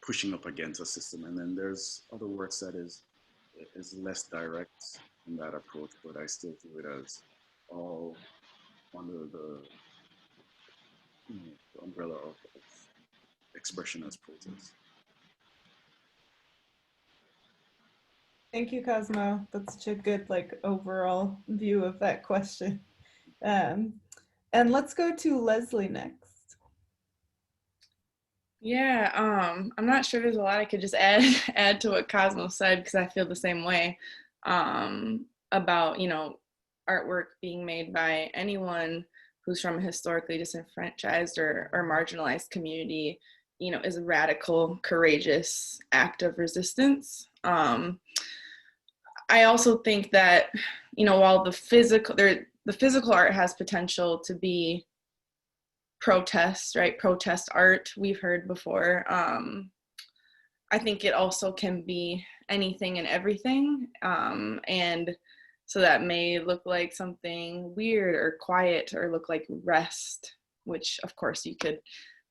pushing up against a system. And then there's other works that is less direct in that approach, but I still view it as all under the umbrella of expression as protest.
Thank you, Cosmo. That's such a good overall view of that question. And let's go to Leslie next.
Yeah, I'm not sure there's a lot I could just add to what Cosmo said, because I feel the same way about, artwork being made by anyone who's from a historically disenfranchised or marginalized community, is a radical, courageous act of resistance. I also think that, while the physical art has potential to be protest, right? Protest art, we've heard before. I think it also can be anything and everything. And so that may look like something weird or quiet, or look like rest, which of course you could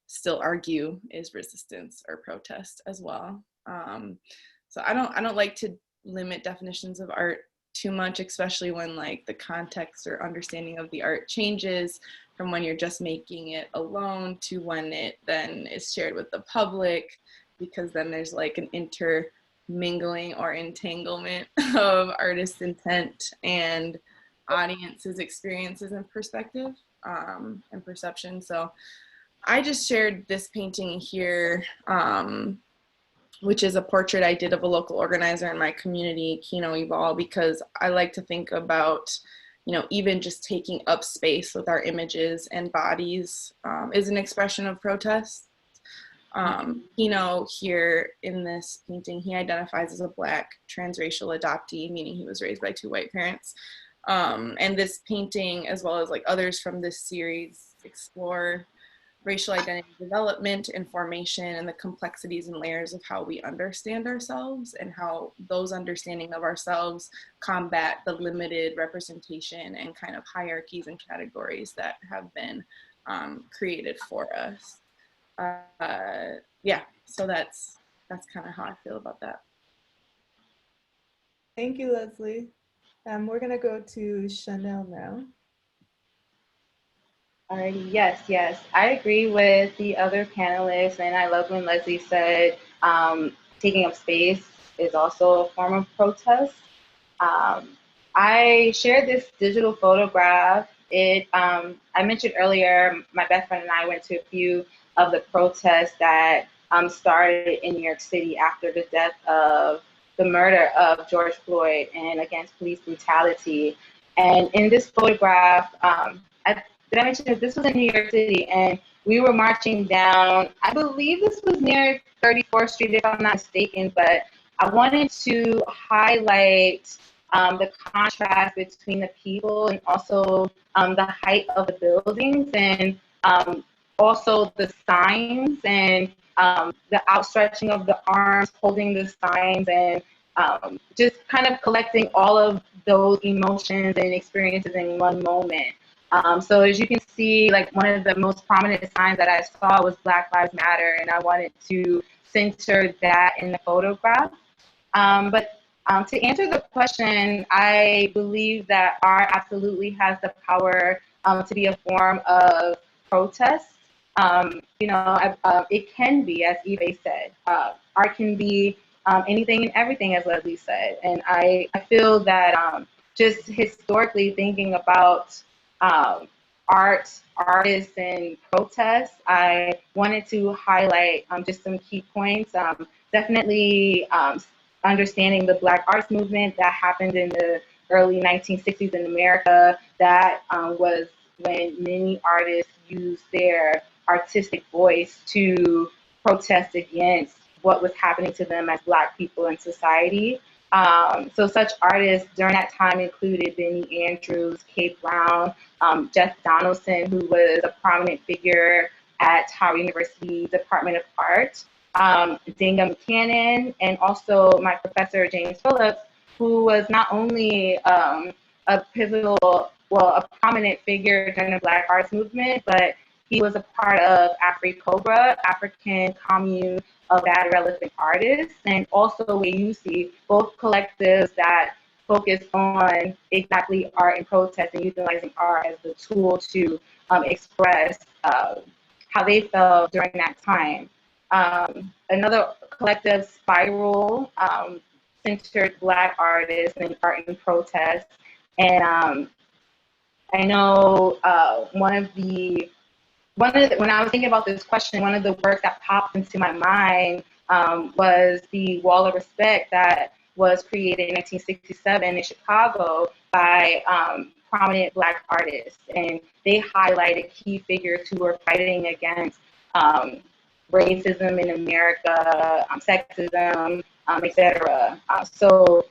still argue is resistance or protest as well. So I don't like to limit definitions of art too much, especially when the context or understanding of the art changes from when you're just making it alone to when it then is shared with the public, because then there's an intermingling or entanglement of artist intent and audience's experiences and perspective and perception. So I just shared this painting here, which is a portrait I did of a local organizer in my community, Kino Eval, because I like to think about, even just taking up space with our images and bodies is an expression of protest. Kino here in this painting, he identifies as a Black transracial adoptee, meaning he was raised by 2 white parents. And this painting, as well as others from this series, explore racial identity development, information, and the complexities and layers of how we understand ourselves, and how those understanding of ourselves combat the limited representation and kind of hierarchies and categories that have been created for us. Yeah, so that's kind of how I feel about that.
Thank you, Leslie. We're gonna go to Shanell now.
Yes, I agree with the other panelists, and I love when Leslie said taking up space is also a form of protest. I shared this digital photograph. I mentioned earlier, my best friend and I went to a few of the protests that started in New York City after the death of the murder of George Floyd and against police brutality. And in this photograph, did I mention that this was in New York City, and we were marching down, I believe this was near 34th Street, if I'm not mistaken, but I wanted to highlight the contrast between the people and also the height of the buildings, and also the signs and the outstretching of the arms holding the signs, and just kind of collecting all of those emotions and experiences in one moment. So as you can see, one of the most prominent signs that I saw was Black Lives Matter, and I wanted to center that in the photograph. But to answer the question, I believe that art absolutely has the power to be a form of protest. It can be, as Eve said, art can be anything and everything, as Leslie said. And I feel that just historically thinking about art, artists, and protests, I wanted to highlight just some key points. Definitely understanding the Black arts movement that happened in the early 1960s in America. That was when many artists used their artistic voice to protest against what was happening to them as Black people in society. So such artists during that time included Benny Andrews, Kate Brown, Jeff Donaldson, who was a prominent figure at Howard University Department of Art, Dinga Buchanan, and also my professor, James Phillips, who was not only a prominent figure during the Black arts movement, but he was a part of AfriCobra, African Commune of Bad Relevant Artists, and also AUC, both collectives that focus on exactly art and protest and utilizing art as the tool to express how they felt during that time. Another collective, Spiral, centered Black artists and art and protest. And I know when I was thinking about this question, one of the works that popped into my mind was the Wall of Respect that was created in 1967 in Chicago by prominent Black artists. And they highlighted key figures who were fighting against racism in America, sexism, etc. So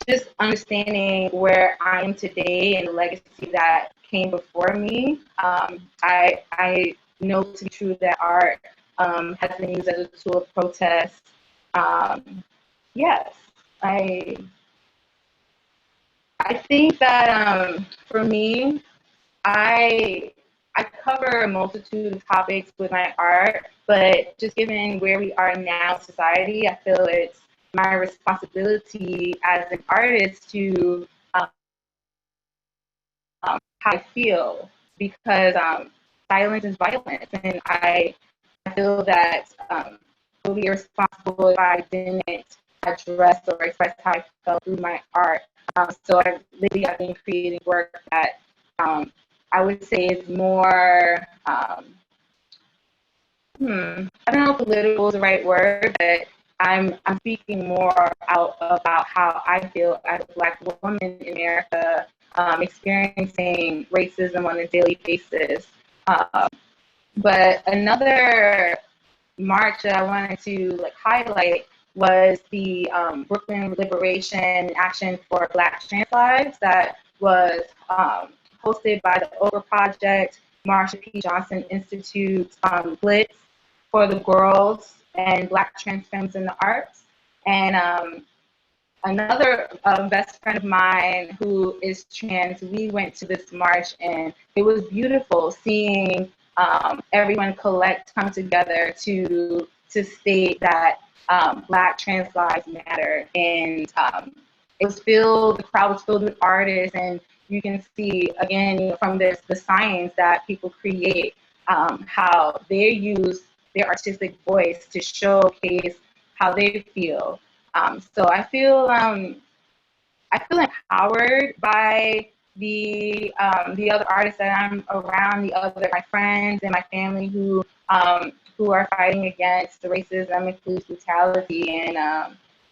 just understanding where I am today and the legacy that came before me, I know to be true that art has been used as a tool of protest. Yes, I think that for me, I cover a multitude of topics with my art, but just given where we are now in society, I feel it's my responsibility as an artist to how I feel, because silence is violence, and I feel that it would be irresponsible if I didn't address or express how I felt through my art. So I've been creating work that I would say is more, I don't know if political is the right word, but I'm speaking more out about how I feel as a Black woman in America, experiencing racism on a daily basis. But another march that I wanted to highlight was the Brooklyn Liberation Action for Black Trans Lives that was hosted by the Oprah Project, Marsha P. Johnson Institute, Blitz for the Girls and Black Trans Femmes in the Arts. And another best friend of mine who is trans, we went to this march, and it was beautiful seeing everyone come together to state that Black trans lives matter. And the crowd was filled with artists, and you can see again from this the science that people create, how they use their artistic voice to showcase how they feel. So I feel empowered by the other artists that I'm around, my friends and my family who are fighting against the racism and police brutality. And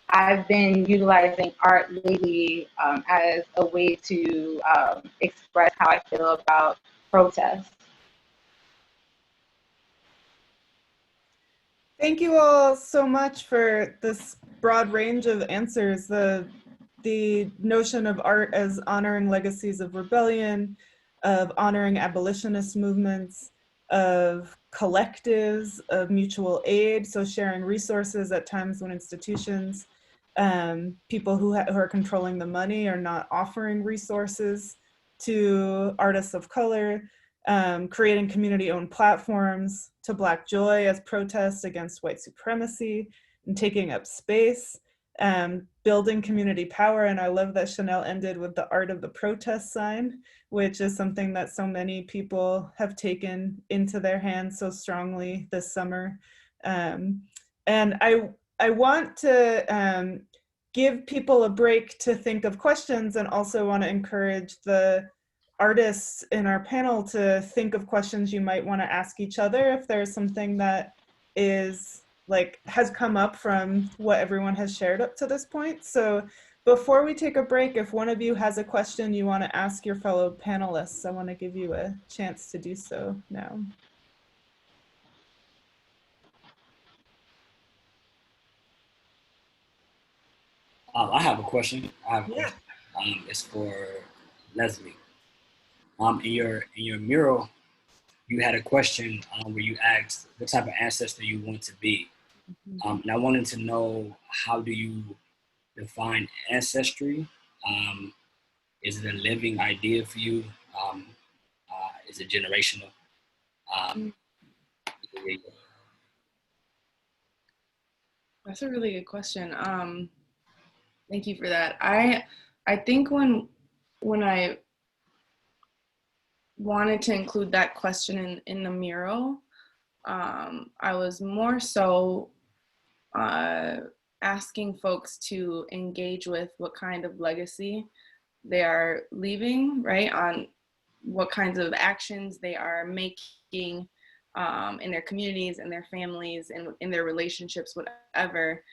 I've been utilizing art lately as a way to express how I feel about protests.
Thank you all so much for this broad range of answers. The notion of art as honoring legacies of rebellion, of honoring abolitionist movements, of collectives, of mutual aid, so sharing resources at times when institutions, people who are controlling the money are not offering resources to artists of color, creating community-owned platforms, to Black joy as protests against white supremacy and taking up space. building community power. And I love that Shanell ended with the art of the protest sign, which is something that so many people have taken into their hands so strongly this summer. And I want to give people a break to think of questions, and also want to encourage the artists in our panel to think of questions you might want to ask each other if there's something that is like has come up from what everyone has shared up to this point. So before we take a break, if one of you has a question you want to ask your fellow panelists, I want to give you a chance to do so now.
I have a question. It's for Leslie. In your mural, you had a question where you asked what type of ancestor you want to be. And I wanted to know, how do you define ancestry? Is it a living idea for you? Is it generational?
That's a really good question. Thank you for that. I think when I wanted to include that question in the mural, I was more so asking folks to engage with what kind of legacy they are leaving, right? On what kinds of actions they are making in their communities, in their families, and in their relationships, whatever,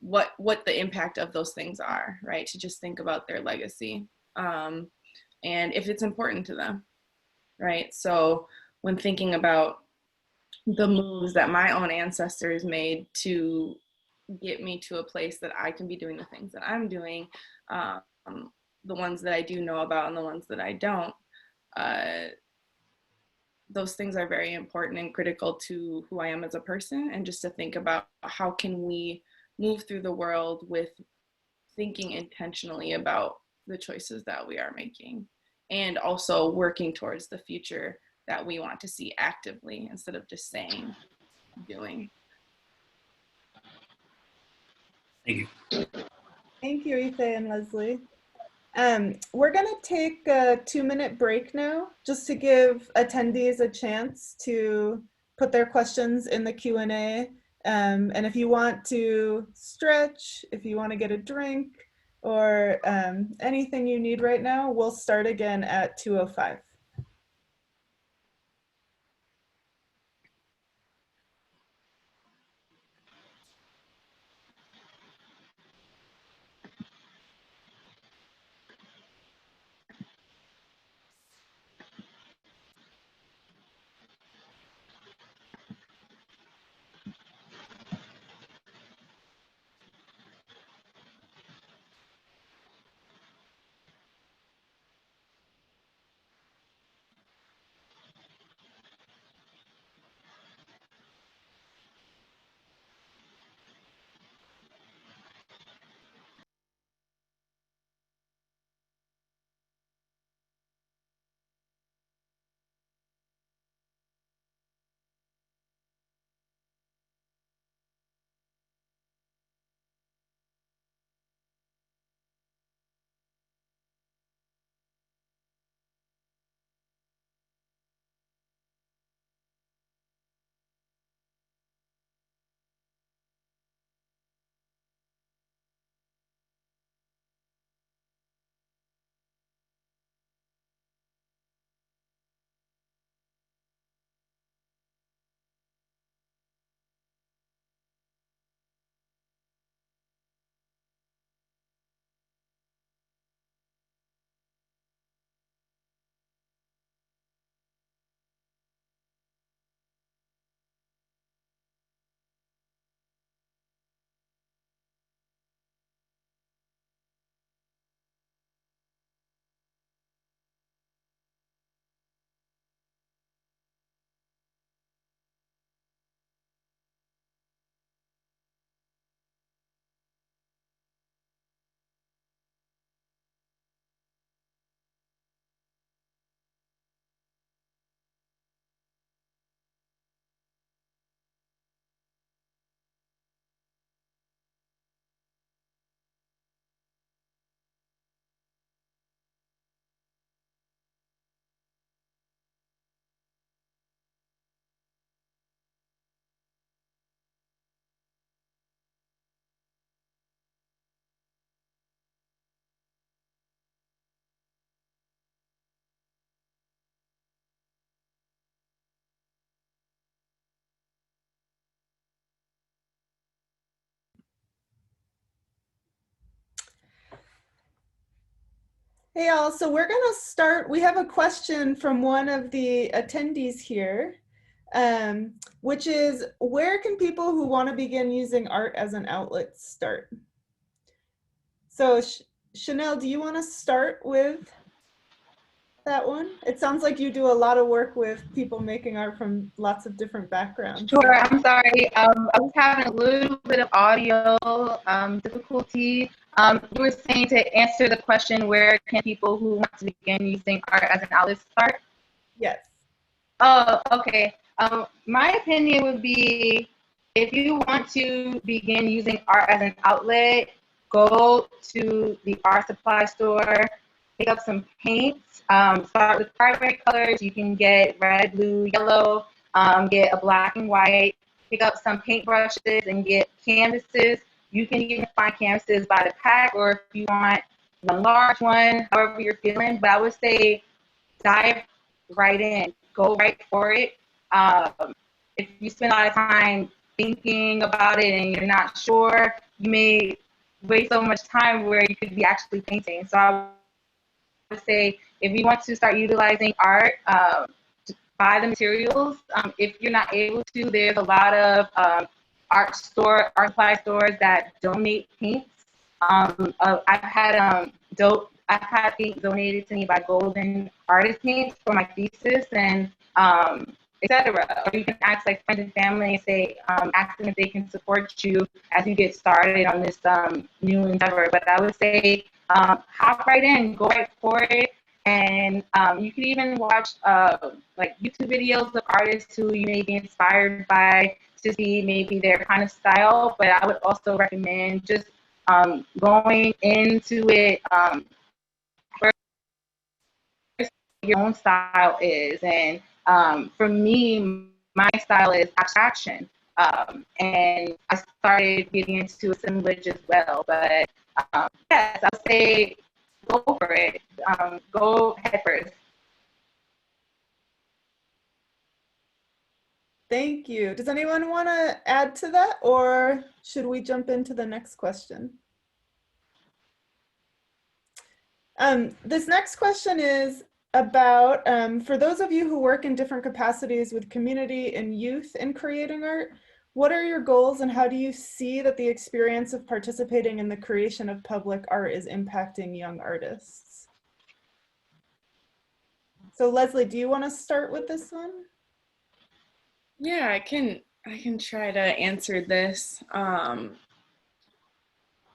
what the impact of those things are, right? To just think about their legacy and if it's important to them, right? So when thinking about the moves that my own ancestors made to get me to a place that I can be doing the things that I'm doing, the ones that I do know about and the ones that I don't, those things are very important and critical to who I am as a person, and just to think about how can we move through the world with thinking intentionally about the choices that we are making, and also working towards the future that we want to see actively instead of just saying, doing.
Thank you.
Thank you, Ife and Leslie. We're going to take a 2-minute break now, just to give attendees a chance to put their questions in the Q&A. And if you want to stretch, if you want to get a drink, or anything you need right now, we'll start again at 2:05. Hey all, so we're gonna start, we have a question from one of the attendees here, which is, where can people who want to begin using art as an outlet start? So Shanell, do you want to start with that one? It sounds like you do a lot of work with people making art from lots of different backgrounds.
Sure, I'm sorry. I was having a little bit of audio difficulty. You were saying to answer the question, where can people who want to begin using art as an outlet start?
Yes.
Oh, okay. My opinion would be, if you want to begin using art as an outlet, go to the art supply store, pick up some paints, start with primary colors. You can get red, blue, yellow, get a black and white, pick up some paint brushes and get canvases. You can even find canvases by the pack, or if you want one large one, however you're feeling. But I would say dive right in, go right for it. If you spend a lot of time thinking about it and you're not sure, you may waste so much time where you could be actually painting. So I would say, if you want to start utilizing art, buy the materials. If you're not able to, there's a lot of art supply stores that donate paints. I've had paint donated to me by Golden Artist Paints for my thesis, and etc. Or you can ask like friends and family and say, ask them if they can support you as you get started on this new endeavor. But I would say, hop right in, go right for it. And you can even watch like YouTube videos of artists who you may be inspired by to see maybe their kind of style. But I would also recommend just going into it first, your own style is. And for me, my style is abstraction. And I started getting into assemblage as well. But yes, I would say go for it. Go head first.
Thank you. Does anyone want to add to that, or should we jump into the next question? This next question is about, for those of you who work in different capacities with community and youth in creating art, what are your goals and how do you see that the experience of participating in the creation of public art is impacting young artists? So Leslie, do you want to start with this one?
Yeah, I can try to answer this.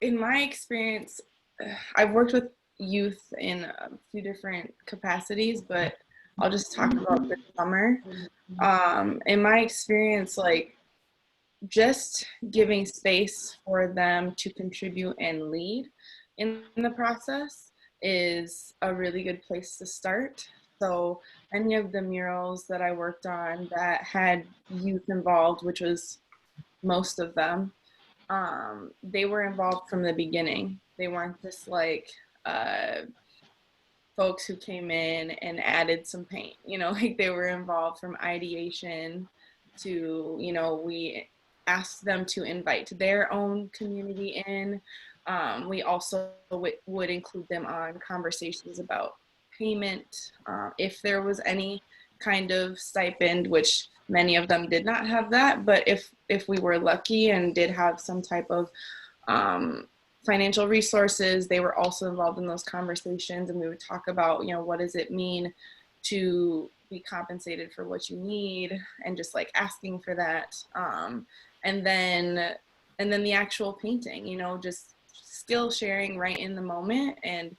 In my experience, I've worked with youth in a few different capacities, but I'll just talk about this summer. In my experience, like just giving space for them to contribute and lead in the process is a really good place to start. So any of the murals that I worked on that had youth involved, which was most of them, they were involved from the beginning. They weren't just like folks who came in and added some paint, like they were involved from ideation to, we asked them to invite their own community in. We also would include them on conversations about payment, if there was any kind of stipend, which many of them did not have that, but if we were lucky and did have some type of financial resources, they were also involved in those conversations, and we would talk about, what does it mean to be compensated for what you need, and just like asking for that, and then the actual painting, just skill sharing right in the moment, and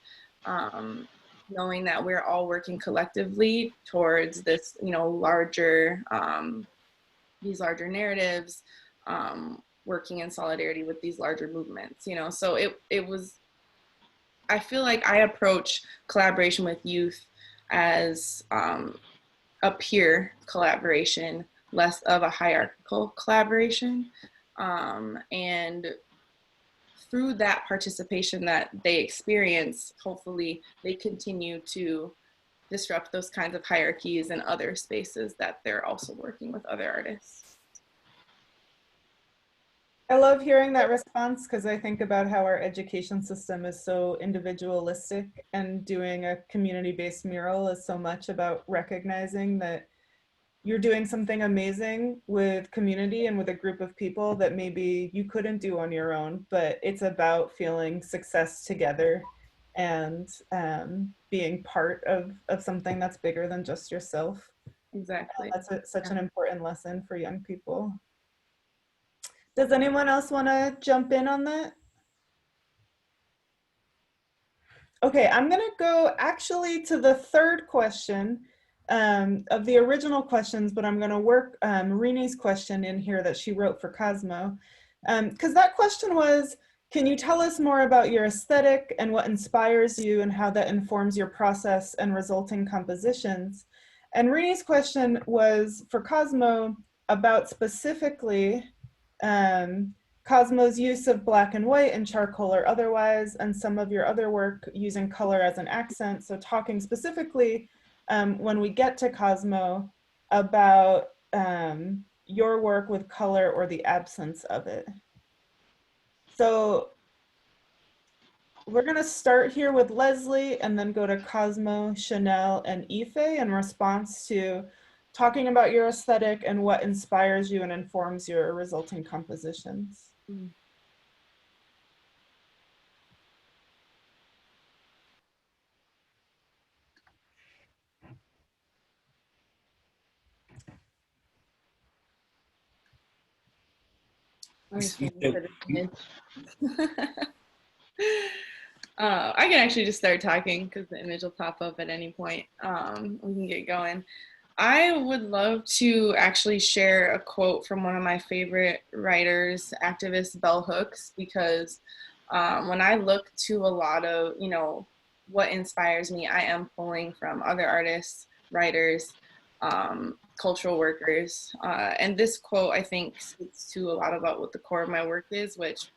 knowing that we're all working collectively towards this, larger, these larger narratives, working in solidarity with these larger movements, so it was, I feel like I approach collaboration with youth as a peer collaboration, less of a hierarchical collaboration, and through that participation that they experience, hopefully they continue to disrupt those kinds of hierarchies in other spaces that they're also working with other artists.
I love hearing that response because I think about how our education system is so individualistic, and doing a community-based mural is so much about recognizing that you're doing something amazing with community and with a group of people that maybe you couldn't do on your own, but it's about feeling success together and being part of something that's bigger than just yourself.
Exactly.
Such an important lesson for young people. Does anyone else want to jump in on that? Okay, I'm going to go actually to the third question of the original questions, but I'm going to work Rine's question in here that she wrote for Cosmo. Because that question was, can you tell us more about your aesthetic and what inspires you and how that informs your process and resulting compositions? And Rine's question was for Cosmo about specifically Cosmo's use of black and white and charcoal or otherwise, and some of your other work using color as an accent. So talking specifically when we get to Cosmo about your work with color or the absence of it. So we're gonna start here with Leslie and then go to Cosmo, Shanell, and Ife in response to talking about your aesthetic and what inspires you and informs your resulting compositions.
I can actually just start talking because the image will pop up at any point. We can get going. I would love to actually share a quote from one of my favorite writers, activist Bell Hooks, because when I look to a lot of, what inspires me, I am pulling from other artists, writers, cultural workers. And this quote, I think, speaks to a lot about what the core of my work is, which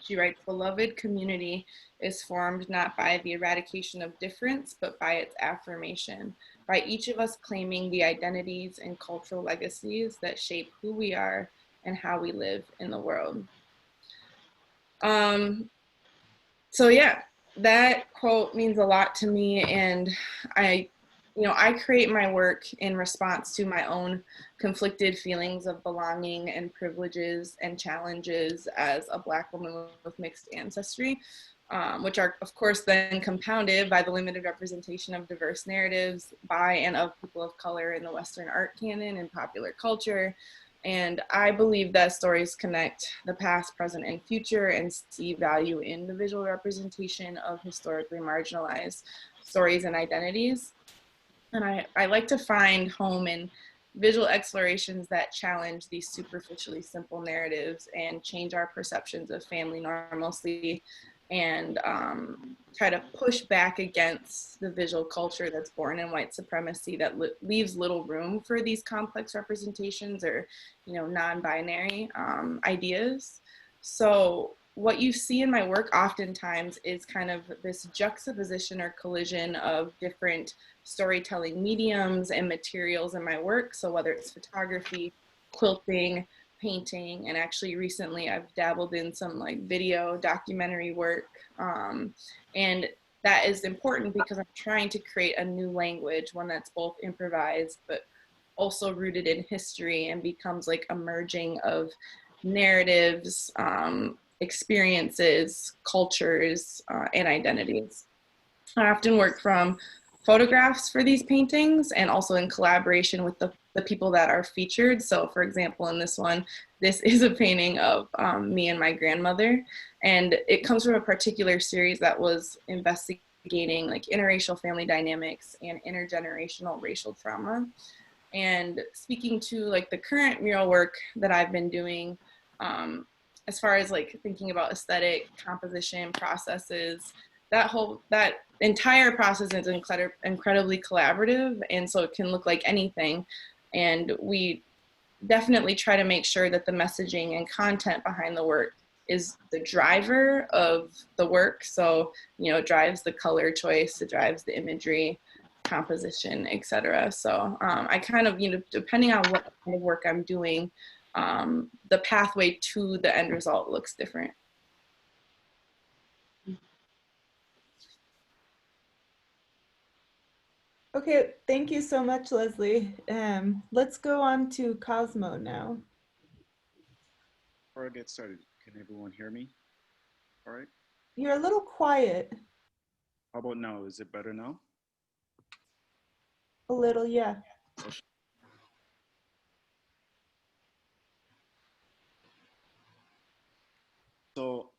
she writes, "Beloved community is formed not by the eradication of difference, but by its affirmation, by each of us claiming the identities and cultural legacies that shape who we are and how we live in the world." So yeah, that quote means a lot to me, and I create my work in response to my own conflicted feelings of belonging and privileges and challenges as a Black woman with mixed ancestry, which are, of course, then compounded by the limited representation of diverse narratives by and of people of color in the Western art canon and popular culture. And I believe that stories connect the past, present, and future, and see value in the visual representation of historically marginalized stories and identities. And I like to find home in visual explorations that challenge these superficially simple narratives and change our perceptions of family normalcy, and try to push back against the visual culture that's born in white supremacy that leaves little room for these complex representations or, non-binary ideas. So what you see in my work oftentimes is kind of this juxtaposition or collision of different storytelling mediums and materials in my work. So whether it's photography, quilting, painting, and actually recently I've dabbled in some like video documentary work. And that is important because I'm trying to create a new language, one that's both improvised, but also rooted in history and becomes like a merging of narratives, experiences, cultures, and identities. I often work from photographs for these paintings and also in collaboration with the people that are featured. So for example, in this one, this is a painting of me and my grandmother, and it comes from a particular series that was investigating like interracial family dynamics and intergenerational racial trauma. And speaking to like the current mural work that I've been doing, as far as like thinking about aesthetic, composition, processes, that entire process is incredibly collaborative, and so it can look like anything. And we definitely try to make sure that the messaging and content behind the work is the driver of the work. So, it drives the color choice, it drives the imagery, composition, etc. So I kind of, depending on what kind of work I'm doing, the pathway to the end result looks different.
Okay, thank you so much, Leslie. Let's go on to Cosmo now.
Before I get started, can everyone hear me? All right.
You're a little quiet.
How about now? Is it better now?
A little, yeah.
So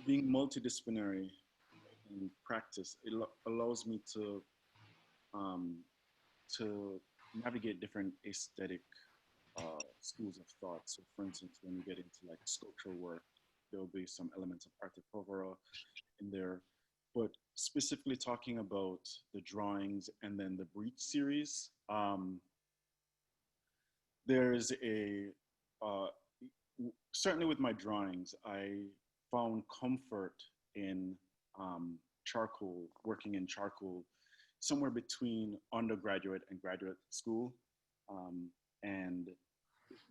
being multidisciplinary in practice, it allows me to navigate different aesthetic schools of thought. So for instance, when you get into like sculptural work, there'll be some elements of arte povera in there. But specifically talking about the drawings and then the Breach series, there's certainly with my drawings, I found comfort in charcoal, working in charcoal, somewhere between undergraduate and graduate school. And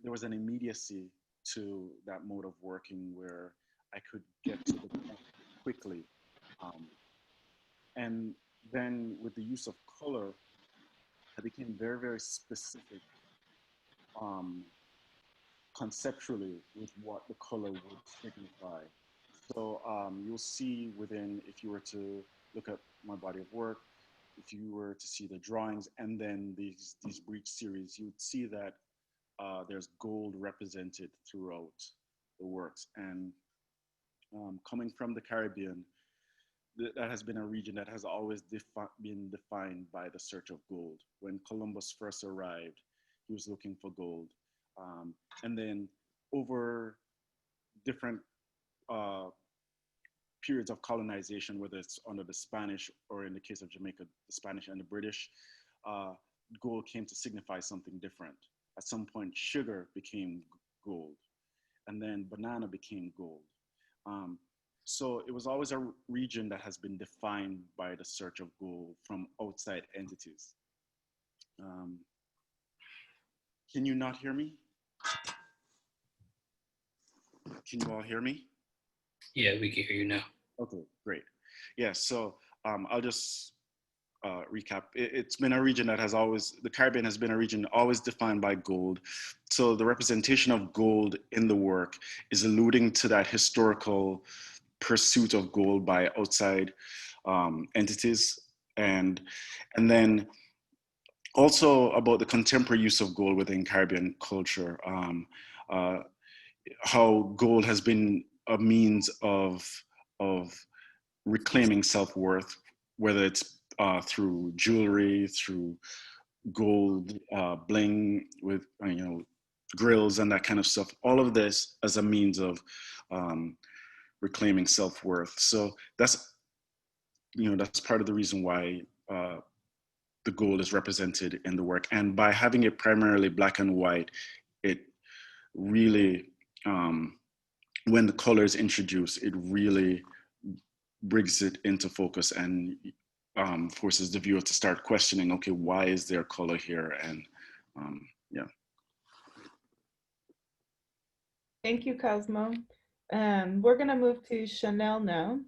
there was an immediacy to that mode of working where I could get to the point quickly. And then with the use of color, I became very, very specific conceptually with what the color would signify. So you'll see within, if you were to look at my body of work, if you were to see the drawings and then these Breach series, you'd see that there's gold represented throughout the works. And coming from the Caribbean, that has been a region that has always been defined by the search of gold. When Columbus first arrived, he was looking for gold. And then over different periods of colonization, whether it's under the Spanish or in the case of Jamaica, the Spanish and the British, gold came to signify something different. At some point, sugar became gold, and then banana became gold. So it was always a region that has been defined by the search of gold from outside entities. Can you not hear me? Can you all hear me?
Yeah, we can hear you now.
Okay, great. Yeah, so I'll just recap. It's been a region that has always, the Caribbean has been a region always defined by gold. So the representation of gold in the work is alluding to that historical pursuit of gold by outside entities. And then also about the contemporary use of gold within Caribbean culture, how gold has been a means of reclaiming self-worth, whether it's through jewelry, through gold bling with grills and that kind of stuff. All of this as a means of reclaiming self-worth. So that's part of the reason why the gold is represented in the work. And by having it primarily black and white, it really, when the color is introduced, it really brings it into focus and forces the viewer to start questioning, okay, why is there color here? And yeah.
Thank you, Cosmo. We're gonna move to Shanell now.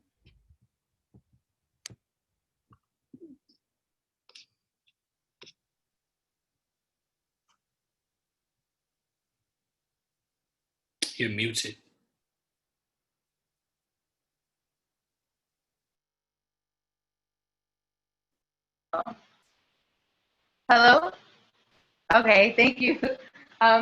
You're muted.
Hello? Okay, thank you.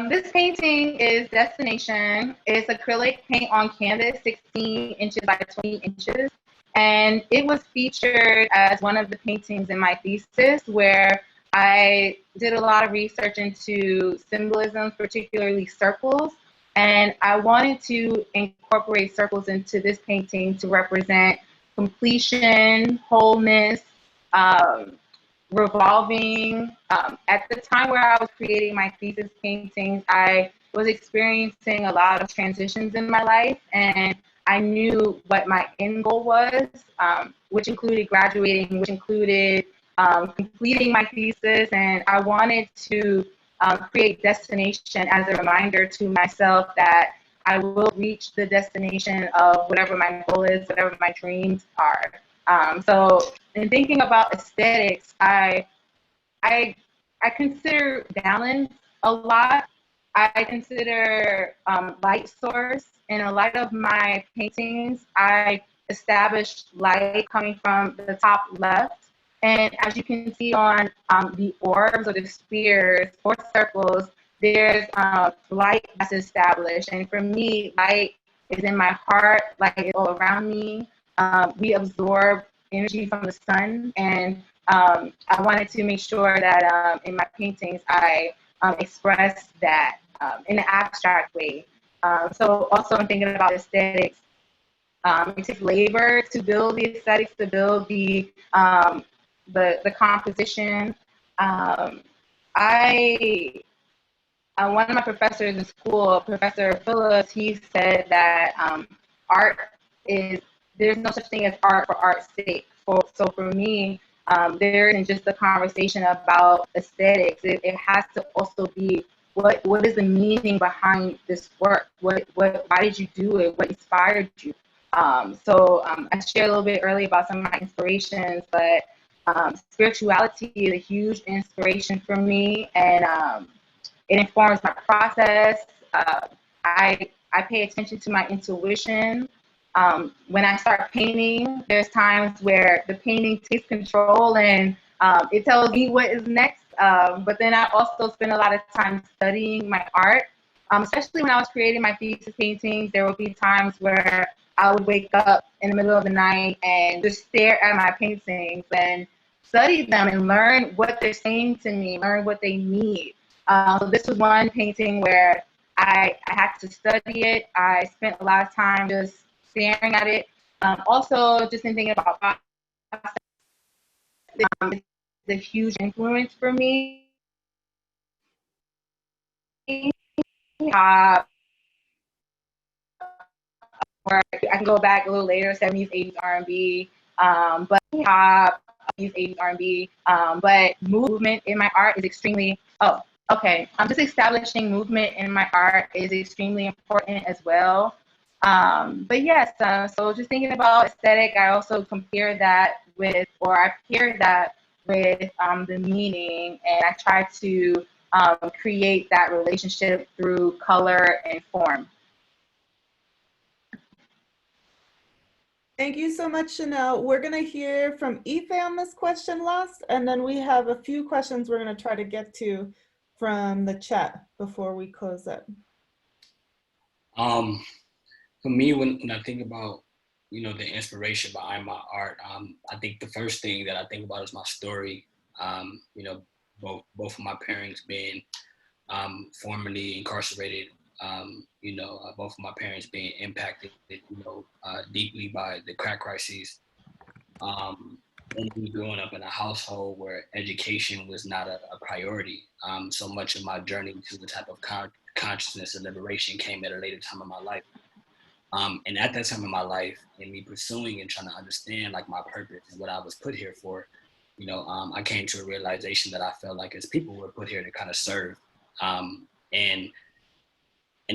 This painting is Destination. It's acrylic paint on canvas, 16 inches by 20 inches. And it was featured as one of the paintings in my thesis, where I did a lot of research into symbolism, particularly circles. And I wanted to incorporate circles into this painting to represent completion, wholeness, revolving. At the time where I was creating my thesis paintings, I was experiencing a lot of transitions in my life, and I knew what my end goal was, which included graduating, which included completing my thesis, and I wanted to create destination as a reminder to myself that I will reach the destination of whatever my goal is, whatever my dreams are. So in thinking about aesthetics, I consider balance a lot. I consider light source. In a lot of my paintings, I established light coming from the top left. And as you can see on the orbs or the spheres or circles, there's light that's established. And for me, light is in my heart, light is all around me. We absorb energy from the sun, and I wanted to make sure that in my paintings I express that in an abstract way. So also I'm thinking about aesthetics. It takes labor to build the aesthetics, to build the composition. One of my professors in school, Professor Phillips, he said that art is, there's no such thing as art for art's sake. So for me, there isn't just a conversation about aesthetics. It has to also be what is the meaning behind this work? Why did you do it? What inspired you? So I shared a little bit earlier about some of my inspirations, but spirituality is a huge inspiration for me, and it informs my process. I pay attention to my intuition. When I start painting, there's times where the painting takes control and it tells me what is next. But then I also spend a lot of time studying my art. Especially when I was creating my thesis paintings, there would be times where I would wake up in the middle of the night and just stare at my paintings and study them and learn what they're saying to me, learn what they need. So this was one painting where I had to study it. I spent a lot of time just staring at it. Also, just in thinking about it's a huge influence for me. Or I can go back a little later, 70s, 80s R&B, but hip-hop, 80s R&B, but movement in my art is extremely, I'm just establishing movement in my art is extremely important as well. But yes, so just thinking about aesthetic, I also compare that with, or I pair that with the meaning, and I try to create that relationship through color and form.
Thank you so much, Shanell. We're going to hear from Ife on this question last, and then we have a few questions we're going to try to get to from the chat before we close up.
For me, when I think about, the inspiration behind my art, I think the first thing that I think about is my story. Both of my parents being formerly incarcerated, both of my parents being impacted, deeply by the crack crises. And me growing up in a household where education was not a priority. So much of my journey to the type of consciousness and liberation came at a later time in my life. And at that time in my life, and me pursuing and trying to understand like my purpose and what I was put here for, I came to a realization that I felt like as people were put here to kind of serve. And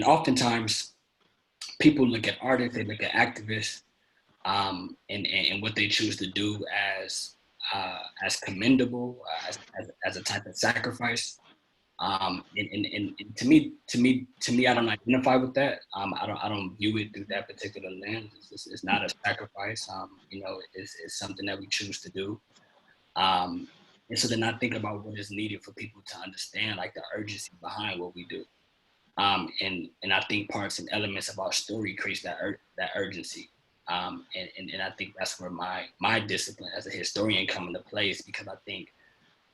oftentimes people look at artists, they look at activists, and what they choose to do as commendable, as a type of sacrifice. And to me, I don't identify with that. I don't view it through that particular lens. It's not a sacrifice. It's something that we choose to do. And so then I think about what is needed for people to understand like the urgency behind what we do. And I think parts and elements of our story creates that urgency. And I think that's where my discipline as a historian come into place, because I think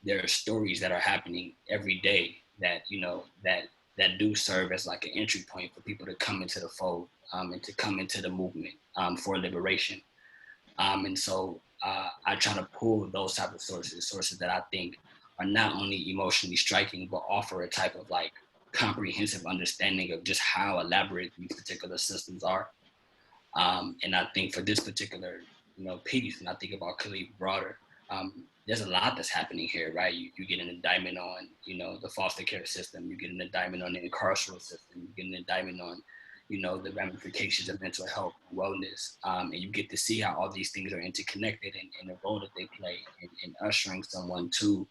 there are stories that are happening every day that, that do serve as like an entry point for people to come into the fold, and to come into the movement for liberation. And so I try to pull those type of sources that I think are not only emotionally striking, but offer a type of like comprehensive understanding of just how elaborate these particular systems are. And I think for this particular, piece, and I think about Khalif broader, there's a lot that's happening here, right? You get an indictment on, you know, the foster care system. You get an indictment on the incarceral system. You get an indictment on, you know, the ramifications of mental health and wellness. And you get to see how all these things are interconnected and the role that they play in ushering someone to,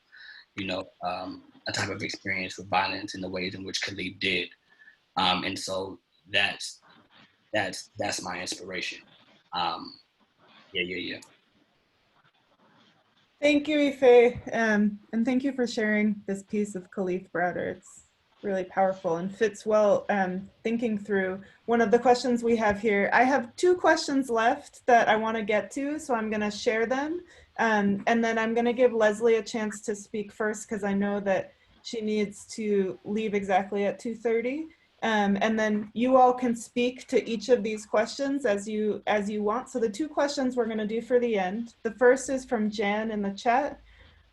you know, a type of experience with violence in the ways in which Khalid did. And so that's my inspiration. Yeah.
Thank you, Ife, and thank you for sharing this piece of Khalif Browder. It's really powerful and fits well thinking through one of the questions we have here. I have 2 questions left that I want to get to, so I'm going to share them. And then I'm going to give Leslie a chance to speak first because I know that she needs to leave exactly at 2:30. And then you all can speak to each of these questions as you want. So the 2 questions we're going to do for the end. The first is from Jan in the chat.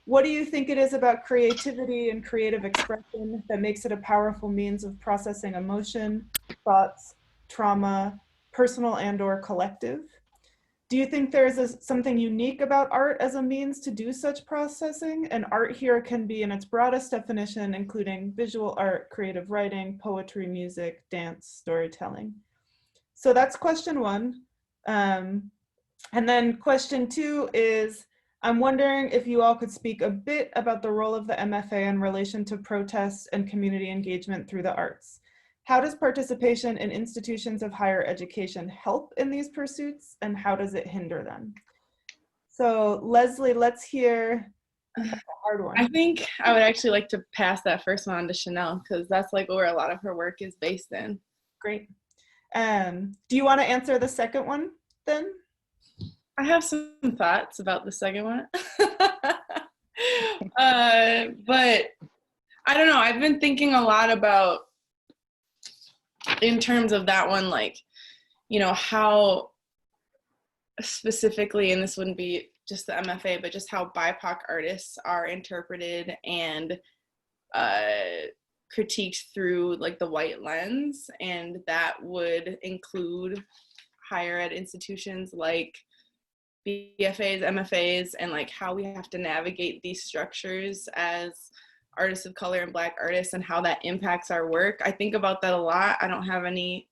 What do you think it is about creativity and creative expression that makes it a powerful means of processing emotion, thoughts, trauma, personal and/or collective? Do you think there's something unique about art as a means to do such processing? And art here can be in its broadest definition, including visual art, creative writing, poetry, music, dance, storytelling. So that's question 1. And then question 2 is, I'm wondering if you all could speak a bit about the role of the MFA in relation to protests and community engagement through the arts. How does participation in institutions of higher education help in these pursuits, and how does it hinder them? So Leslie, let's hear a hard one.
I think I would actually like to pass that first one on to Shanell because that's like where a lot of her work is based in.
Great. Do you want to answer the second one then?
I have some thoughts about the second one. But I don't know. I've been thinking a lot about, in terms of that one, like, you know, how specifically, and this wouldn't be just the MFA, but just how BIPOC artists are interpreted and critiqued through like the white lens. And that would include higher ed institutions like BFAs, MFAs, and like how we have to navigate these structures as artists of color and Black artists and how that impacts our work. I think about that a lot. I don't have any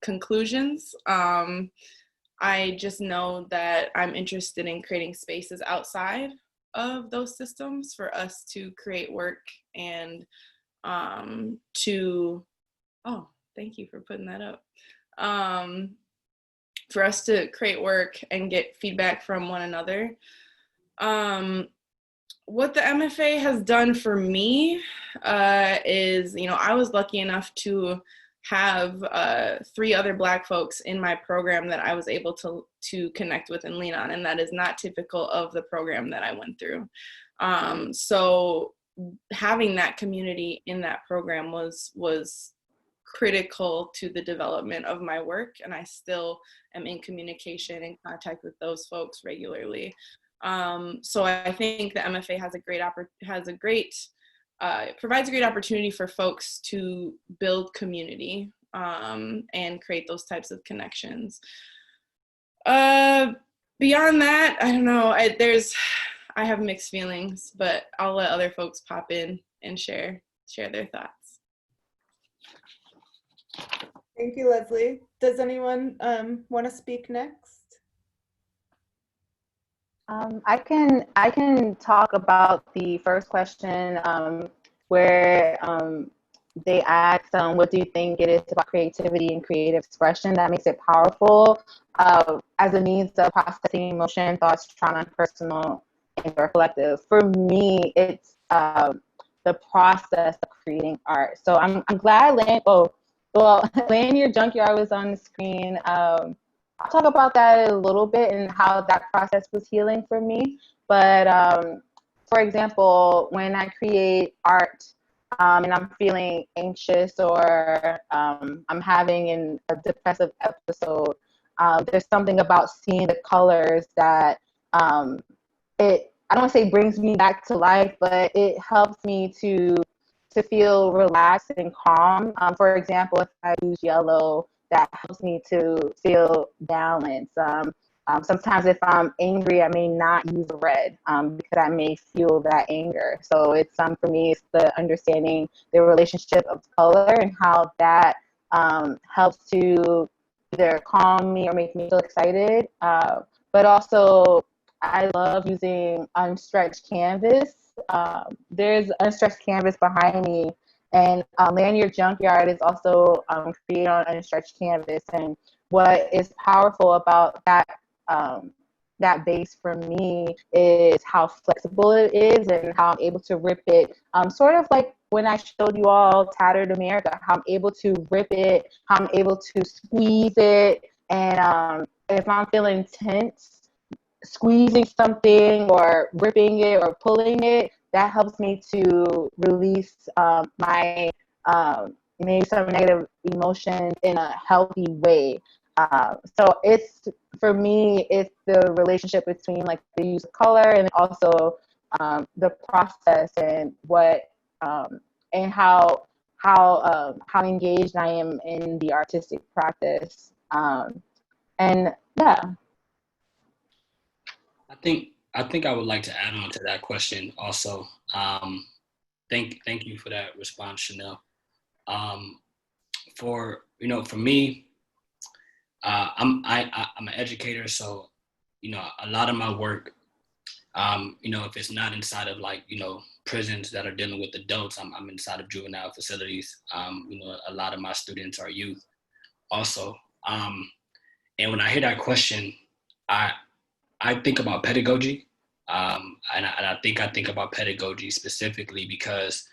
conclusions. I just know that I'm interested in creating spaces outside of those systems for us to create work and thank you for putting that up. For us to create work and get feedback from one another. What the MFA has done for me is, you know, I was lucky enough to have 3 other Black folks in my program that I was able to connect with and lean on, and that is not typical of the program that I went through. So having that community in that program was critical to the development of my work, and I still am in communication and contact with those folks regularly. So I think the MFA provides a great opportunity for folks to build community and create those types of connections. Beyond that, I don't know. I have mixed feelings, but I'll let other folks pop in and share their thoughts.
Thank you, Leslie. Does anyone want to speak next?
I can talk about the first question where they asked, what do you think it is about creativity and creative expression that makes it powerful as a means of processing emotion, thoughts, trauma, personal, and/or collective? For me, it's the process of creating art. So I'm glad Land Your Junkyard was on the screen. I'll talk about that a little bit and how that process was healing for me. But for example, when I create art and I'm feeling anxious or I'm having a depressive episode, there's something about seeing the colors that I don't want to say brings me back to life, but it helps me to feel relaxed and calm. For example, if I use yellow, that helps me to feel balanced. Sometimes if I'm angry, I may not use red because I may feel that anger. So it's for me, it's the understanding the relationship of color and how that helps to either calm me or make me feel excited. But also, I love using unstretched canvas. There's unstretched canvas behind me, and Lanyard Junkyard is also created on unstretched canvas. And what is powerful about that base for me is how flexible it is and how I'm able to rip it. Sort of like when I showed you all Tattered America, how I'm able to rip it, how I'm able to squeeze it. And if I'm feeling tense, squeezing something or ripping it or pulling it, that helps me to release my maybe some negative emotions in a healthy way. So it's, for me, it's the relationship between like the use of color and also the process and what and how engaged I am in the artistic practice. And yeah.
I think I would like to add on to that question also. Thank you for that response, Shanell. For me, I'm an educator, so a lot of my work, if it's not inside of like prisons that are dealing with adults, I'm inside of juvenile facilities. A lot of my students are youth, also. And when I hear that question, I think about pedagogy, and I think about pedagogy specifically because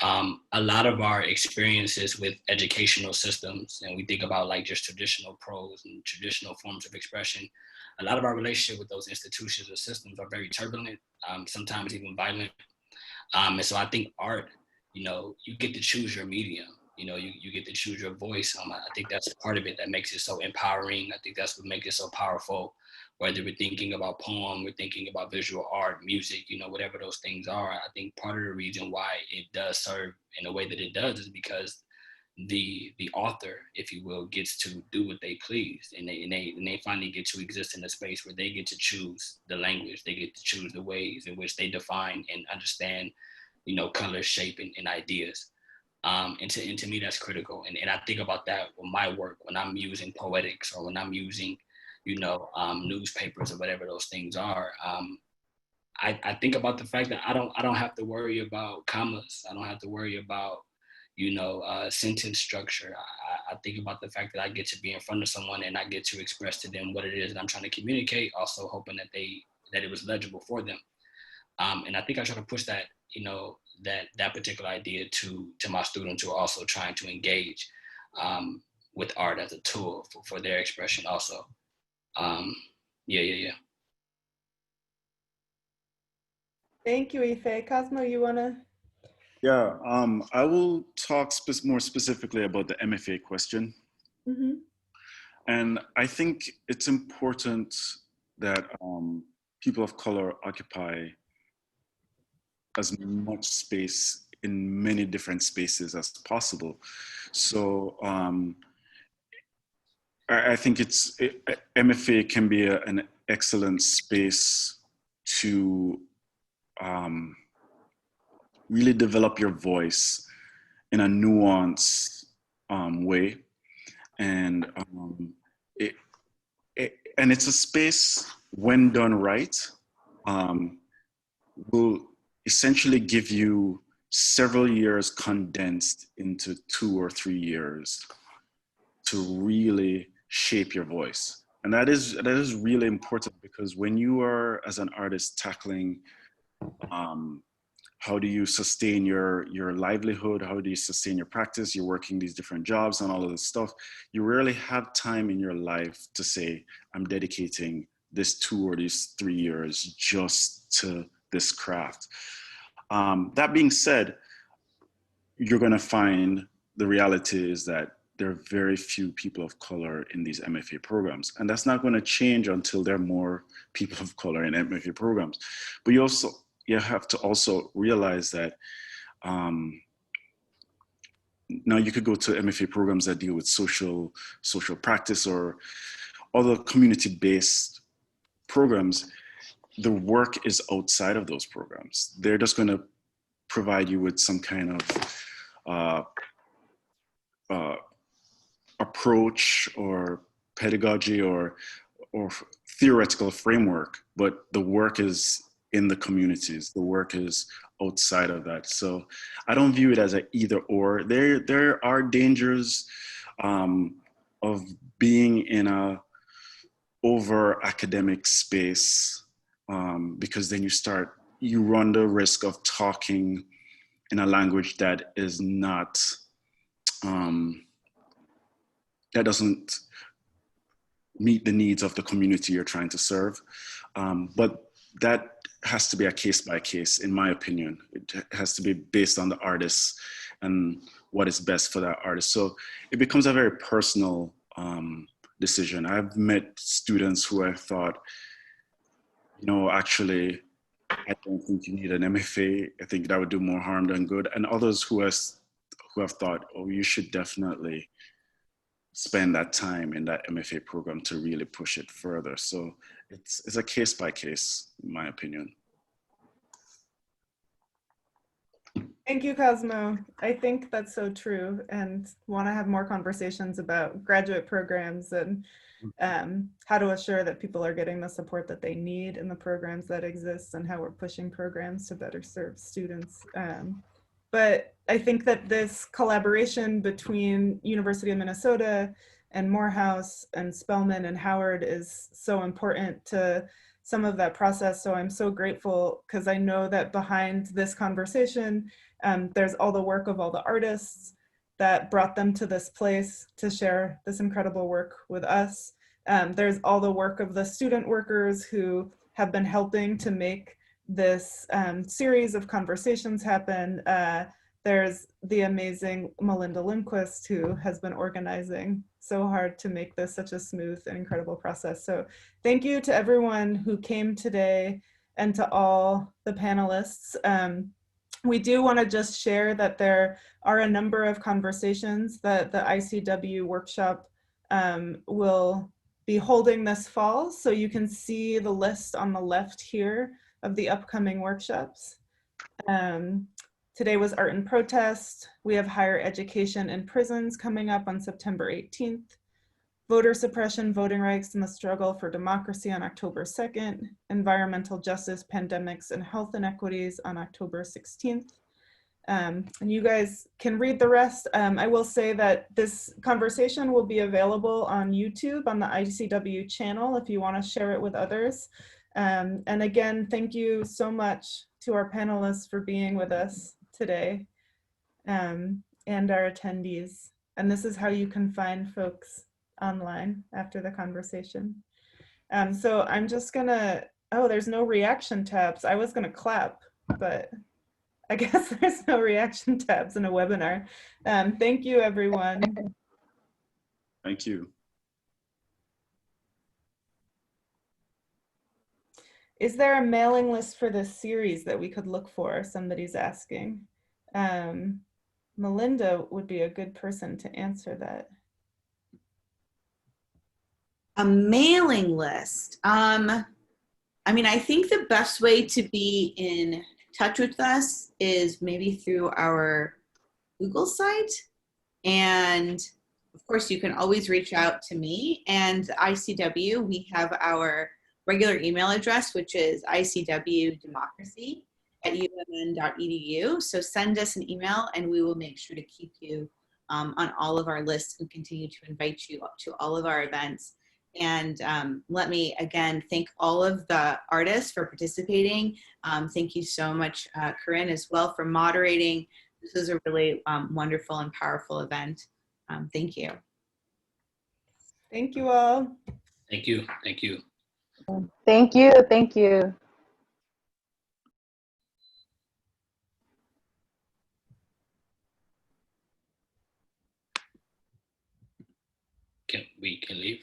a lot of our experiences with educational systems, and we think about like just traditional prose and traditional forms of expression, a lot of our relationship with those institutions or systems are very turbulent, sometimes even violent. And so I think art, you get to choose your medium. You get to choose your voice. I think that's part of it that makes it so empowering. I think that's what makes it so powerful. Whether we're thinking about poem, we're thinking about visual art, music, whatever those things are. I think part of the reason why it does serve in the way that it does is because the author, if you will, gets to do what they please, and they finally get to exist in a space where they get to choose the language, they get to choose the ways in which they define and understand, color, shape, and ideas. And to me, that's critical. And I think about that with my work when I'm using poetics or when I'm using, newspapers or whatever those things are. I think about the fact that I don't have to worry about commas. I don't have to worry about, sentence structure. I think about the fact that I get to be in front of someone and I get to express to them what it is that I'm trying to communicate, also hoping that it was legible for them. And I think I try to push that, that particular idea to my students who are also trying to engage with art as a tool for their expression also. Yeah.
Thank you, Ife. Cosmo, you wanna?
Yeah, I will talk more specifically about the MFA question.
Mm-hmm.
And I think it's important that people of color occupy as much space in many different spaces as possible. So I think MFA can be an excellent space to really develop your voice in a nuanced way. And it's a space, when done right, will essentially give you several years condensed into 2 or 3 years to really shape your voice. And that is really important, because when you are, as an artist, tackling how do you sustain your livelihood, how do you sustain your practice, you're working these different jobs and all of this stuff, you rarely have time in your life to say, I'm dedicating this 2 or these 3 years just to this craft. That being said, you're going to find the reality is that there are very few people of color in these MFA programs. And that's not going to change until there are more people of color in MFA programs. But you have to also realize that now you could go to MFA programs that deal with social practice or other community-based programs, the work is outside of those programs. They're just going to provide you with some kind of approach or pedagogy or theoretical framework, but the work is in the communities. The work is outside of that. So I don't view it as an either or. There are dangers of being in a over academic space, because then you run the risk of talking in a language that is not, that doesn't meet the needs of the community you're trying to serve. But that has to be a case by case, in my opinion. It has to be based on the artist and what is best for that artist. So it becomes a very personal decision. I've met students who I thought, actually, I don't think you need an MFA. I think that would do more harm than good. And others who have thought, oh, you should definitely spend that time in that MFA program to really push it further. So it's a case by case, in my opinion.
Thank you, Cosmo. I think that's so true, and want to have more conversations about graduate programs and how to assure that people are getting the support that they need in the programs that exist, and how we're pushing programs to better serve students. But I think that this collaboration between University of Minnesota and Morehouse and Spelman and Howard is so important to some of that process. So I'm so grateful, because I know that behind this conversation, there's all the work of all the artists that brought them to this place to share this incredible work with us. There's all the work of the student workers who have been helping to make this series of conversations happen. There's the amazing Melinda Lindquist, who has been organizing so hard to make this such a smooth and incredible process. So thank you to everyone who came today and to all the panelists. We do want to just share that there are a number of conversations that the ICW workshop will be holding this fall. So you can see the list on the left here of the upcoming workshops. Today was Art and Protest. We have Higher Education in Prisons coming up on September 18th. Voter Suppression, Voting Rights, and the Struggle for Democracy on October 2nd. Environmental Justice, Pandemics, and Health Inequities on October 16th. And you guys can read the rest. I will say that this conversation will be available on YouTube on the ICW channel if you want to share it with others. And again, thank you so much to our panelists for being with us today, and our attendees. And this is how you can find folks online after the conversation. So I'm just gonna, oh, there's no reaction tabs. I was gonna clap, but I guess there's no reaction tabs in a webinar. Thank you, everyone.
Thank you.
Is there a mailing list for this series that we could look for? Somebody's asking. Melinda would be a good person to answer that.
A mailing list. I mean, I think the best way to be in touch with us is maybe through our Google site. And of course, you can always reach out to me and ICW. We have our regular email address, which is icwdemocracy@umn.edu. So send us an email and we will make sure to keep you on all of our lists and continue to invite you up to all of our events. And let me again thank all of the artists for participating. Thank you so much, Karine, as well, for moderating. This was a really wonderful and powerful event. Thank you.
Thank you all.
Thank you. Thank you.
Thank you. Thank you.
We can leave.